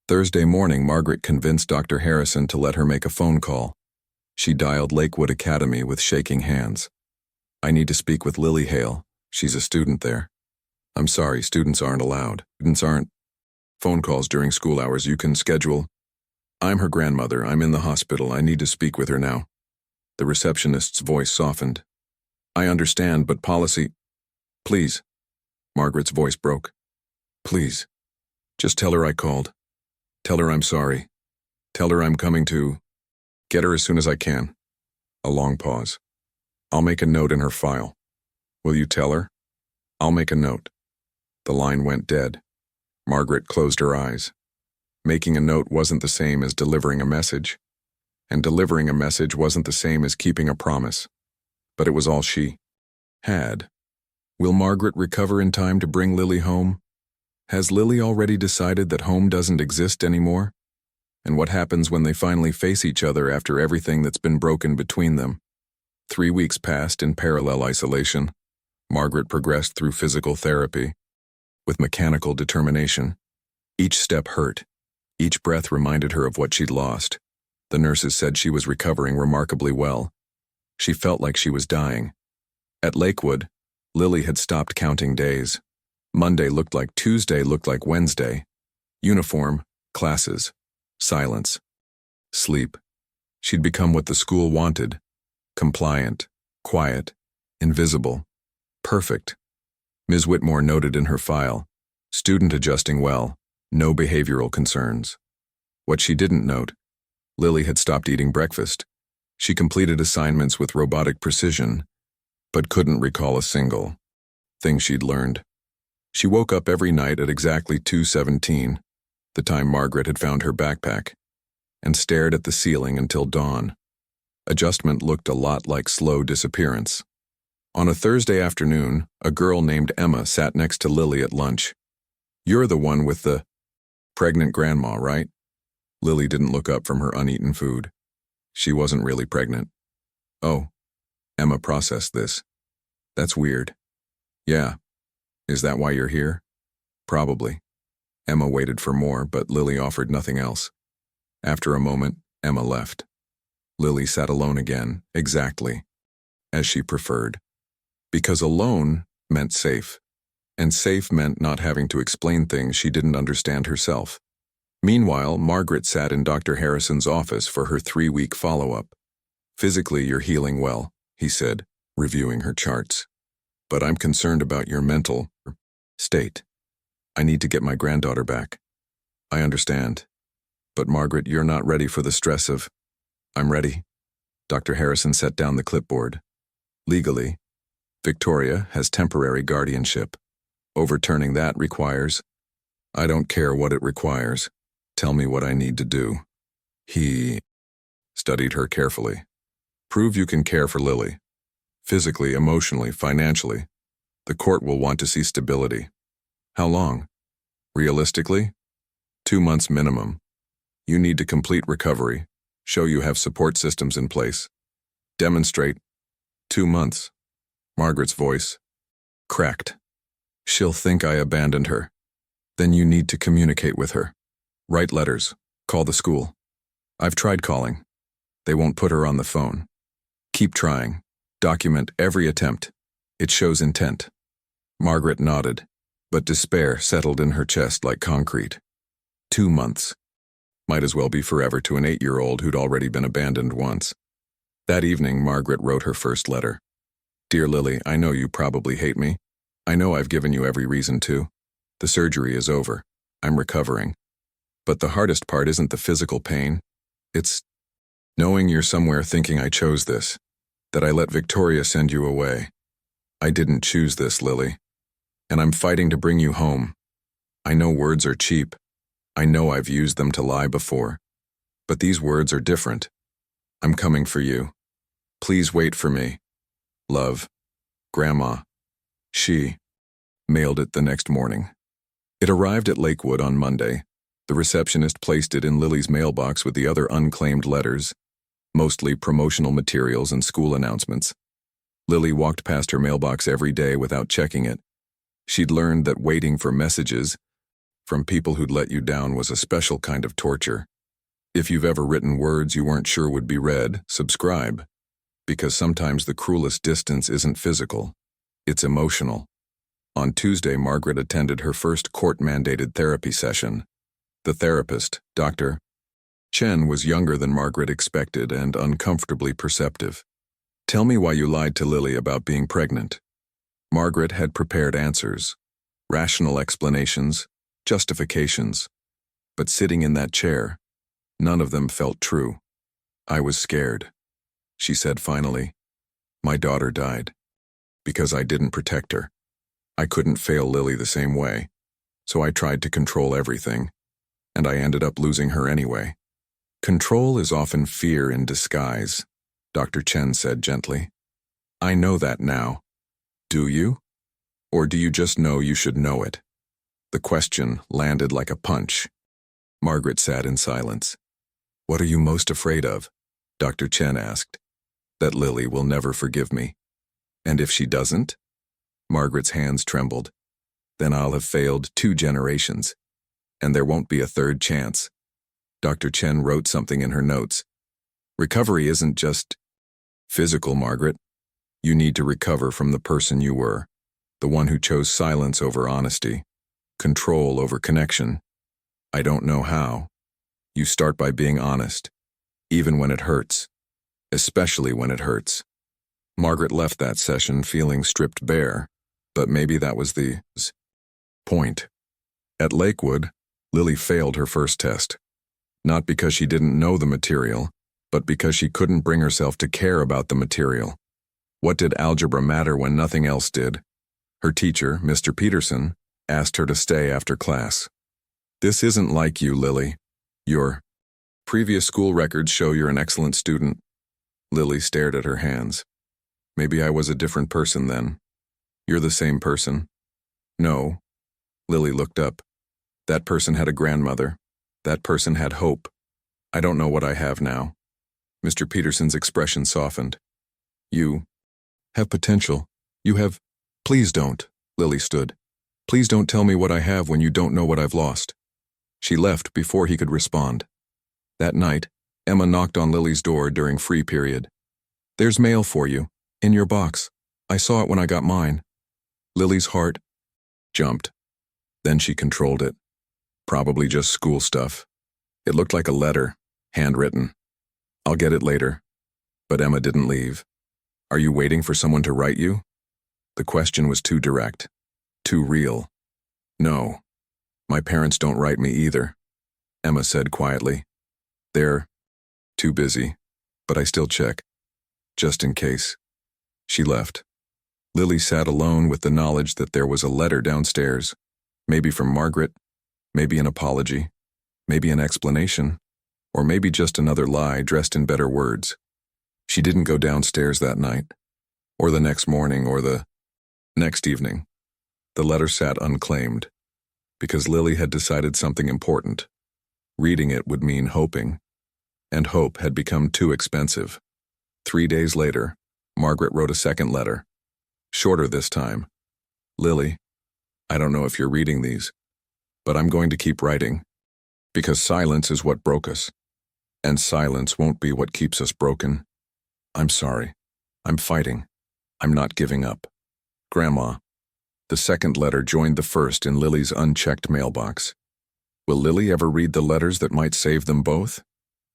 Thursday morning, Margaret convinced Dr. Harrison to let her make a phone call. She dialed Lakewood Academy with shaking hands. I need to speak with Lily Hale. She's a student there. I'm sorry, students aren't allowed. Students aren't. Phone calls during school hours you can schedule. I'm her grandmother. I'm in the hospital. I need to speak with her now. The receptionist's voice softened. I understand, but policy— Please. Margaret's voice broke. Please. Just tell her I called. Tell her I'm sorry. Tell her I'm coming to get her as soon as I can. A long pause. I'll make a note in her file. Will you tell her? I'll make a note. The line went dead. Margaret closed her eyes. Making a note wasn't the same as delivering a message, and delivering a message wasn't the same as keeping a promise. But it was all she had. Will Margaret recover in time to bring Lily home? Has Lily already decided that home doesn't exist anymore? And what happens when they finally face each other after everything that's been broken between them? 3 weeks passed in parallel isolation. Margaret progressed through physical therapy with mechanical determination. Each step hurt. Each breath reminded her of what she'd lost. The nurses said she was recovering remarkably well. She felt like she was dying. At Lakewood, Lily had stopped counting days. Monday looked like Tuesday looked like Wednesday. Uniform, classes, silence, sleep. She'd become what the school wanted. Compliant, quiet, invisible, perfect. Ms. Whitmore noted in her file, student adjusting well, no behavioral concerns. What she didn't note, Lily had stopped eating breakfast. She completed assignments with robotic precision, but couldn't recall a single thing she'd learned. She woke up every night at exactly 2:17, the time Margaret had found her backpack, and stared at the ceiling until dawn. Adjustment looked a lot like slow disappearance. On a Thursday afternoon, a girl named Emma sat next to Lily at lunch. "You're the one with the pregnant grandma, right?" Lily didn't look up from her uneaten food. She wasn't really pregnant. "Oh." Emma processed this. "That's weird." "Yeah. Is that why you're here?" "Probably." Emma waited for more, but Lily offered nothing else. After a moment, Emma left. Lily sat alone again, exactly as she preferred. Because alone meant safe, and safe meant not having to explain things she didn't understand herself. Meanwhile, Margaret sat in Dr. Harrison's office for her 3-week follow-up. "Physically, you're healing well," he said, reviewing her charts. "But I'm concerned about your mental state. I need to get my granddaughter back." "I understand. But Margaret, you're not ready for the stress of—" "I'm ready." Dr. Harrison set down the clipboard. "Legally, Victoria has temporary guardianship. Overturning that requires—" "I don't care what it requires. Tell me what I need to do." He studied her carefully. "Prove you can care for Lily. Physically, emotionally, financially. The court will want to see stability." "How long?" "Realistically, 2 months minimum. You need to complete recovery, show you have support systems in place. Demonstrate 2 months. Margaret's voice cracked. "She'll think I abandoned her. Then you need to communicate with her. Write letters. Call the school. I've tried calling. They won't put her on the phone. Keep trying. Document every attempt. It shows intent." Margaret nodded, but despair settled in her chest like concrete. 2 months. Might as well be forever to an 8-year-old who'd already been abandoned once. That evening, Margaret wrote her first letter. "Dear Lily, I know you probably hate me. I know I've given you every reason to. The surgery is over. I'm recovering. But the hardest part isn't the physical pain. It's knowing you're somewhere thinking I chose this, that I let Victoria send you away. I didn't choose this, Lily. And I'm fighting to bring you home. I know words are cheap. I know I've used them to lie before. But these words are different. I'm coming for you. Please wait for me. Love. Grandma." She mailed it the next morning. It arrived at Lakewood on Monday. The receptionist placed it in Lily's mailbox with the other unclaimed letters, mostly promotional materials and school announcements. Lily walked past her mailbox every day without checking it. She'd learned that waiting for messages from people who'd let you down was a special kind of torture. If you've ever written words you weren't sure would be read, subscribe. Because sometimes the cruelest distance isn't physical, it's emotional. On Tuesday, Margaret attended her first court-mandated therapy session. The therapist, Dr. Chen, was younger than Margaret expected and uncomfortably perceptive. "Tell me why you lied to Lily about being pregnant." Margaret had prepared answers, rational explanations, justifications. But sitting in that chair, none of them felt true. "I was scared," she said finally. "My daughter died. Because I didn't protect her. I couldn't fail Lily the same way, so I tried to control everything, and I ended up losing her anyway." "Control is often fear in disguise," Dr. Chen said gently. "I know that now. Do you? Or do you just know you should know it?" The question landed like a punch. Margaret sat in silence. What are you most afraid of? Dr. Chen asked. That Lily will never forgive me. And if she doesn't? Margaret's hands trembled. Then I'll have failed 2 generations. And there won't be a third chance. Dr. Chen wrote something in her notes. Recovery isn't just physical, Margaret. You need to recover from the person you were, the one who chose silence over honesty, control over connection. I don't know how. You start by being honest, even when it hurts, especially when it hurts. Margaret left that session feeling stripped bare, but maybe that was the point. At Lakewood, Lily failed her first test. Not because she didn't know the material, but because she couldn't bring herself to care about the material. What did algebra matter when nothing else did? Her teacher, Mr. Peterson, asked her to stay after class. This isn't like you, Lily. Your previous school records show you're an excellent student. Lily stared at her hands. Maybe I was a different person then. You're the same person. No. Lily looked up. That person had a grandmother. That person had hope. I don't know what I have now. Mr. Peterson's expression softened. You have potential. You have... Please don't, Lily stood. Please don't tell me what I have when you don't know what I've lost. She left before he could respond. That night, Emma knocked on Lily's door during free period. There's mail for you, in your box. I saw it when I got mine. Lily's heart jumped. Then she controlled it. Probably just school stuff. It looked like a letter, handwritten. I'll get it later. But Emma didn't leave. Are you waiting for someone to write you? The question was too direct, too real. No. My parents don't write me either, Emma said quietly. They're too busy, but I still check, just in case. She left. Lily sat alone with the knowledge that there was a letter downstairs, maybe from Margaret, maybe an apology, maybe an explanation, or maybe just another lie dressed in better words. She didn't go downstairs that night, or the next morning, or the next evening. The letter sat unclaimed, because Lily had decided something important. Reading it would mean hoping, and hope had become too expensive. 3 days later, Margaret wrote a second letter, shorter this time. Lily, I don't know if you're reading these, but I'm going to keep writing, because silence is what broke us, and silence won't be what keeps us broken. I'm sorry. I'm fighting. I'm not giving up. Grandma. The second letter joined the first in Lily's unchecked mailbox. Will Lily ever read the letters that might save them both?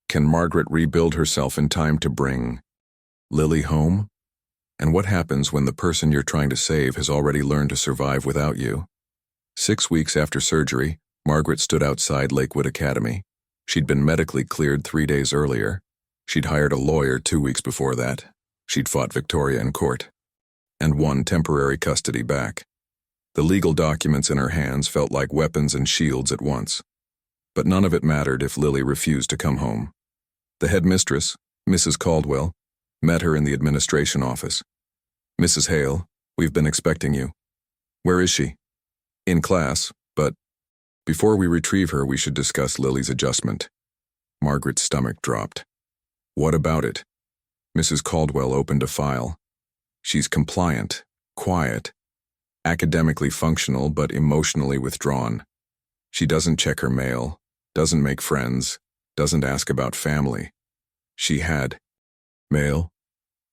Can Margaret rebuild herself in time to bring Lily home? And what happens when the person you're trying to save has already learned to survive without you? 6 weeks after surgery, Margaret stood outside Lakewood Academy. She'd been medically cleared 3 days earlier. She'd hired a lawyer 2 weeks before that. She'd fought Victoria in court, and won temporary custody back. The legal documents in her hands felt like weapons and shields at once. But none of it mattered if Lily refused to come home. The headmistress, Mrs. Caldwell, met her in the administration office. Mrs. Hale, we've been expecting you. Where is she? In class, but before we retrieve her, we should discuss Lily's adjustment. Margaret's stomach dropped. What about it? Mrs. Caldwell opened a file. She's compliant, quiet, academically functional but emotionally withdrawn. She doesn't check her mail, doesn't make friends, doesn't ask about family. She had mail.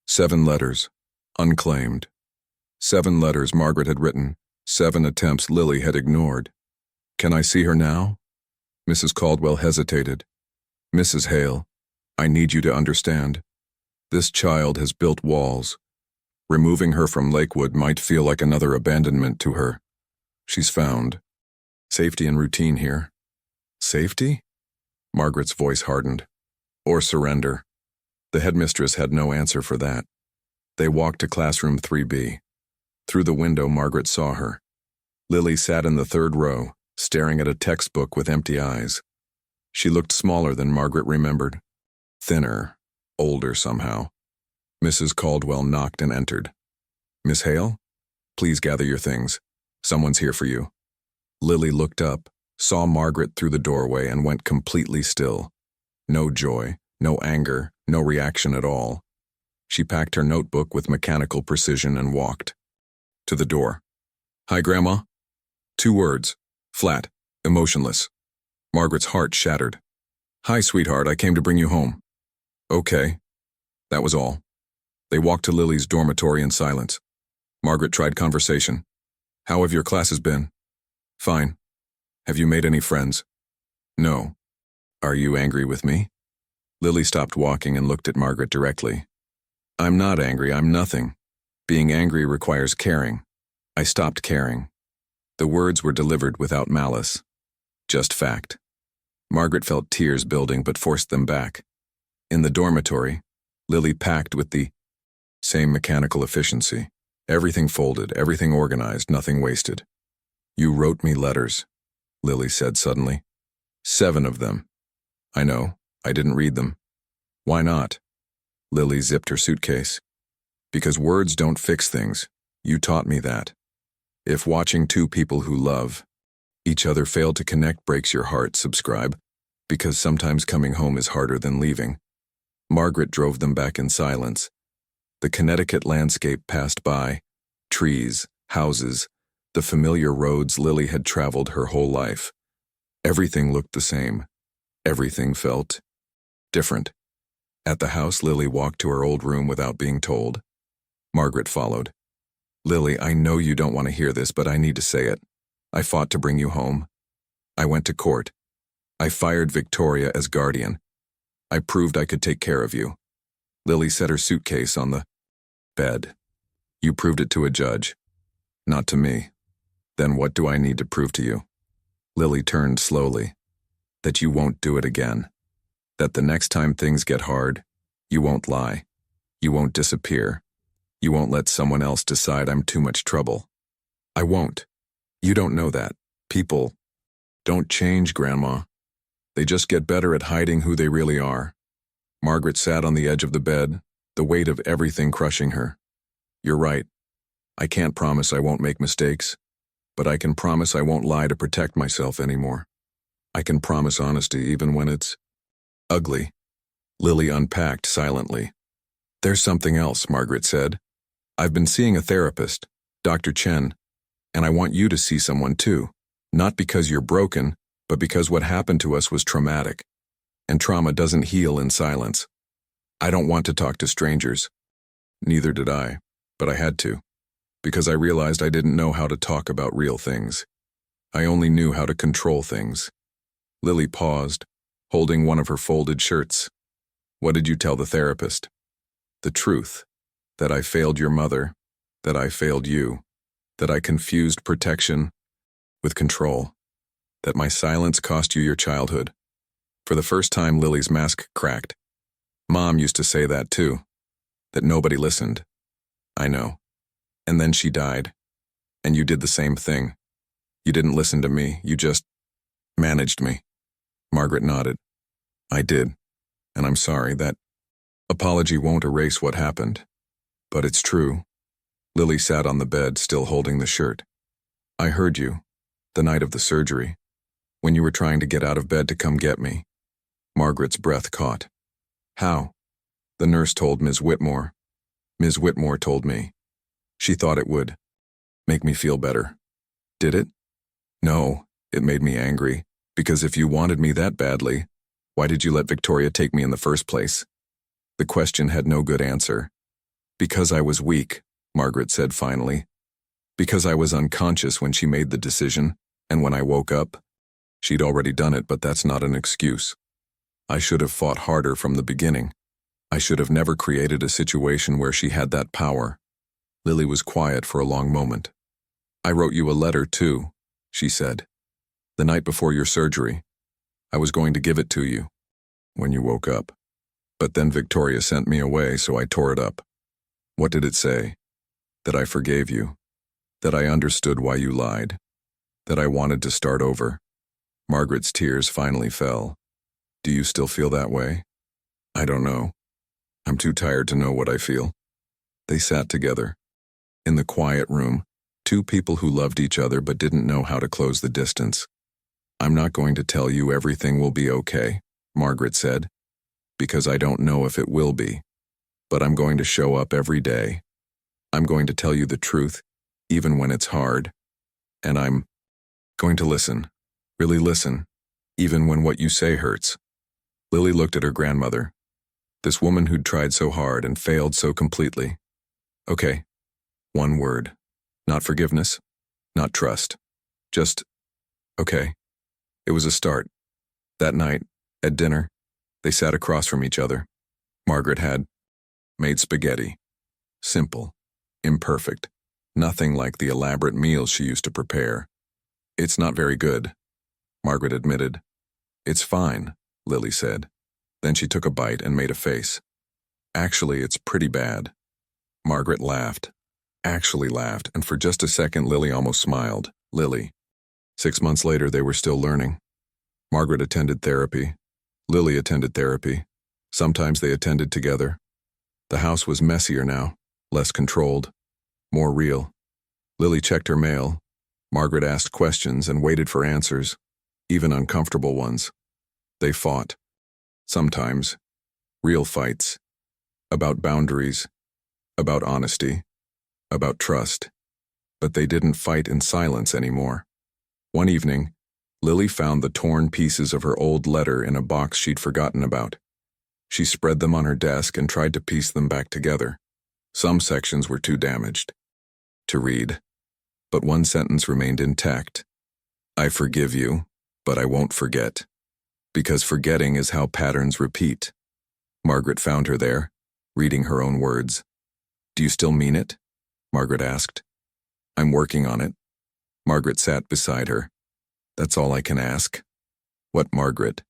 7 letters, unclaimed. 7 letters Margaret had written, 7 attempts Lily had ignored. Can I see her now? Mrs. Caldwell hesitated. Mrs. Hale, I need you to understand. This child has built walls. Removing her from Lakewood might feel like another abandonment to her. She's found safety and routine here. Safety? Margaret's voice hardened. Or surrender. The headmistress had no answer for that. They walked to classroom 3B. Through the window, Margaret saw her. Lily sat in the 3rd row, staring at a textbook with empty eyes. She looked smaller than Margaret remembered. Thinner, older somehow. Mrs. Caldwell knocked and entered. Miss Hale? Please gather your things. Someone's here for you. Lily looked up, saw Margaret through the doorway, and went completely still. No joy, no anger, no reaction at all. She packed her notebook with mechanical precision and walked to the door. "Hi, Grandma." 2 words. Flat. Emotionless. Margaret's heart shattered. "Hi, sweetheart, I came to bring you home." "Okay." That was all. They walked to Lily's dormitory in silence. Margaret tried conversation. "How have your classes been?" "Fine." "Have you made any friends?" "No." "Are you angry with me?" Lily stopped walking and looked at Margaret directly. "I'm not angry, I'm nothing. Being angry requires caring. I stopped caring." The words were delivered without malice. Just fact. Margaret felt tears building but forced them back. In the dormitory, Lily packed with the same mechanical efficiency. Everything folded, everything organized, nothing wasted. "You wrote me letters," Lily said suddenly. 7 of them. "I know, I didn't read them." "Why not?" Lily zipped her suitcase. "Because words don't fix things. You taught me that. If watching 2 people who love each other fail to connect breaks your heart, subscribe, because sometimes coming home is harder than leaving." Margaret drove them back in silence. The Connecticut landscape passed by, trees, houses, the familiar roads Lily had traveled her whole life. Everything looked the same. Everything felt different. At the house, Lily walked to her old room without being told. Margaret followed. "Lily, I know you don't want to hear this, but I need to say it. I fought to bring you home. I went to court. I fired Victoria as guardian. I proved I could take care of you." Lily set her suitcase on the bed. "You proved it to a judge. Not to me. Then what do I need to prove to you?" Lily turned slowly. "That you won't do it again. That the next time things get hard, you won't lie. You won't disappear. You won't let someone else decide I'm too much trouble." "I won't. You don't know that. People don't change, Grandma. They just get better at hiding who they really are." Margaret sat on the edge of the bed, the weight of everything crushing her. "You're right. I can't promise I won't make mistakes, but I can promise I won't lie to protect myself anymore. I can promise honesty even when it's ugly." Lily unpacked silently. "There's something else," Margaret said. "I've been seeing a therapist, Dr. Chen, and I want you to see someone too. Not because you're broken, but because what happened to us was traumatic. And trauma doesn't heal in silence. I don't want to talk to strangers." Neither did I, but I had to, because I realized I didn't know how to talk about real things. I only knew how to control things. Lily paused, holding one of her folded shirts. "What did you tell the therapist?" "The truth. That I failed your mother, that I failed you, that I confused protection with control, that my silence cost you your childhood." For the first time, Lily's mask cracked. "Mom used to say that too, that nobody listened." "I know. And then she died. And you did the same thing. You didn't listen to me, you just managed me." Margaret nodded. "I did, and I'm sorry. That apology won't erase what happened. But it's true." Lily sat on the bed, still holding the shirt. "I heard you, the night of the surgery, when you were trying to get out of bed to come get me." Margaret's breath caught. "How?" "The nurse told Ms. Whitmore. Ms. Whitmore told me. She thought it would make me feel better." "Did it?" "No, it made me angry, because if you wanted me that badly, why did you let Victoria take me in the first place?" The question had no good answer. "Because I was weak," Margaret said finally. "Because I was unconscious when she made the decision, and when I woke up, she'd already done it, but that's not an excuse. I should have fought harder from the beginning. I should have never created a situation where she had that power." Lily was quiet for a long moment. "I wrote you a letter too," she said. "The night before your surgery. I was going to give it to you when you woke up. But then Victoria sent me away, so I tore it up." "What did it say?" "That I forgave you. That I understood why you lied. That I wanted to start over." Margaret's tears finally fell. "Do you still feel that way?" "I don't know. I'm too tired to know what I feel." They sat together. In the quiet room, 2 people who loved each other but didn't know how to close the distance. "I'm not going to tell you everything will be okay," Margaret said. because I don't know if it will be. But I'm going to show up every day. I'm going to tell you the truth, even when it's hard. And I'm going to listen, really listen, even when what you say hurts. Lily looked at her grandmother, this woman who'd tried so hard and failed so completely. Okay, one word. Not forgiveness, not trust. Just, okay. It was a start. That night, at dinner, they sat across from each other. Margaret had made spaghetti. Simple, imperfect, nothing like the elaborate meals she used to prepare. It's not very good, Margaret admitted. It's fine, Lily said. Then she took a bite and made a face. Actually, it's pretty bad. Margaret laughed. Actually laughed, and for just a second Lily almost smiled. Lily. 6 months later, they were still learning. Margaret attended therapy. Lily attended therapy. Sometimes they attended together. The house was messier now, less controlled, more real. Lily checked her mail. Margaret asked questions and waited for answers, even uncomfortable ones. They fought. Sometimes. Real fights. About boundaries. About honesty. About trust. But they didn't fight in silence anymore. One evening, Lily found the torn pieces of her old letter in a box she'd forgotten about. She spread them on her desk and tried to piece them back together. Some sections were too damaged to read, but one sentence remained intact. I forgive you, but I won't forget. Because forgetting is how patterns repeat. Margaret found her there, reading her own words. Do you still mean it? Margaret asked. I'm working on it. Margaret sat beside her. That's all I can ask. What Margaret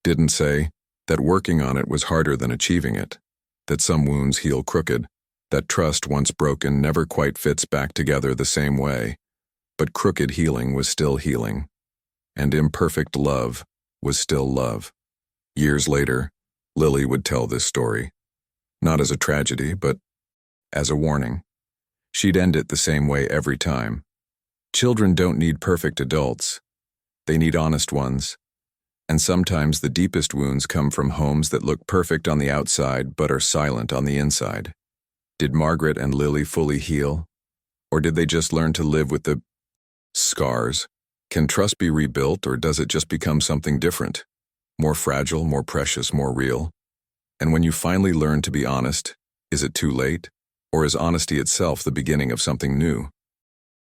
didn't say, that working on it was harder than achieving it, that some wounds heal crooked, that trust once broken never quite fits back together the same way, but crooked healing was still healing, and imperfect love was still love. Years later, Lily would tell this story, not as a tragedy, but as a warning. She'd end it the same way every time. Children don't need perfect adults. They need honest ones. And sometimes the deepest wounds come from homes that look perfect on the outside but are silent on the inside. Did Margaret and Lily fully heal? Or did they just learn to live with the scars? Can trust be rebuilt, or does it just become something different? More fragile, more precious, more real? And when you finally learn to be honest, is it too late? Or is honesty itself the beginning of something new?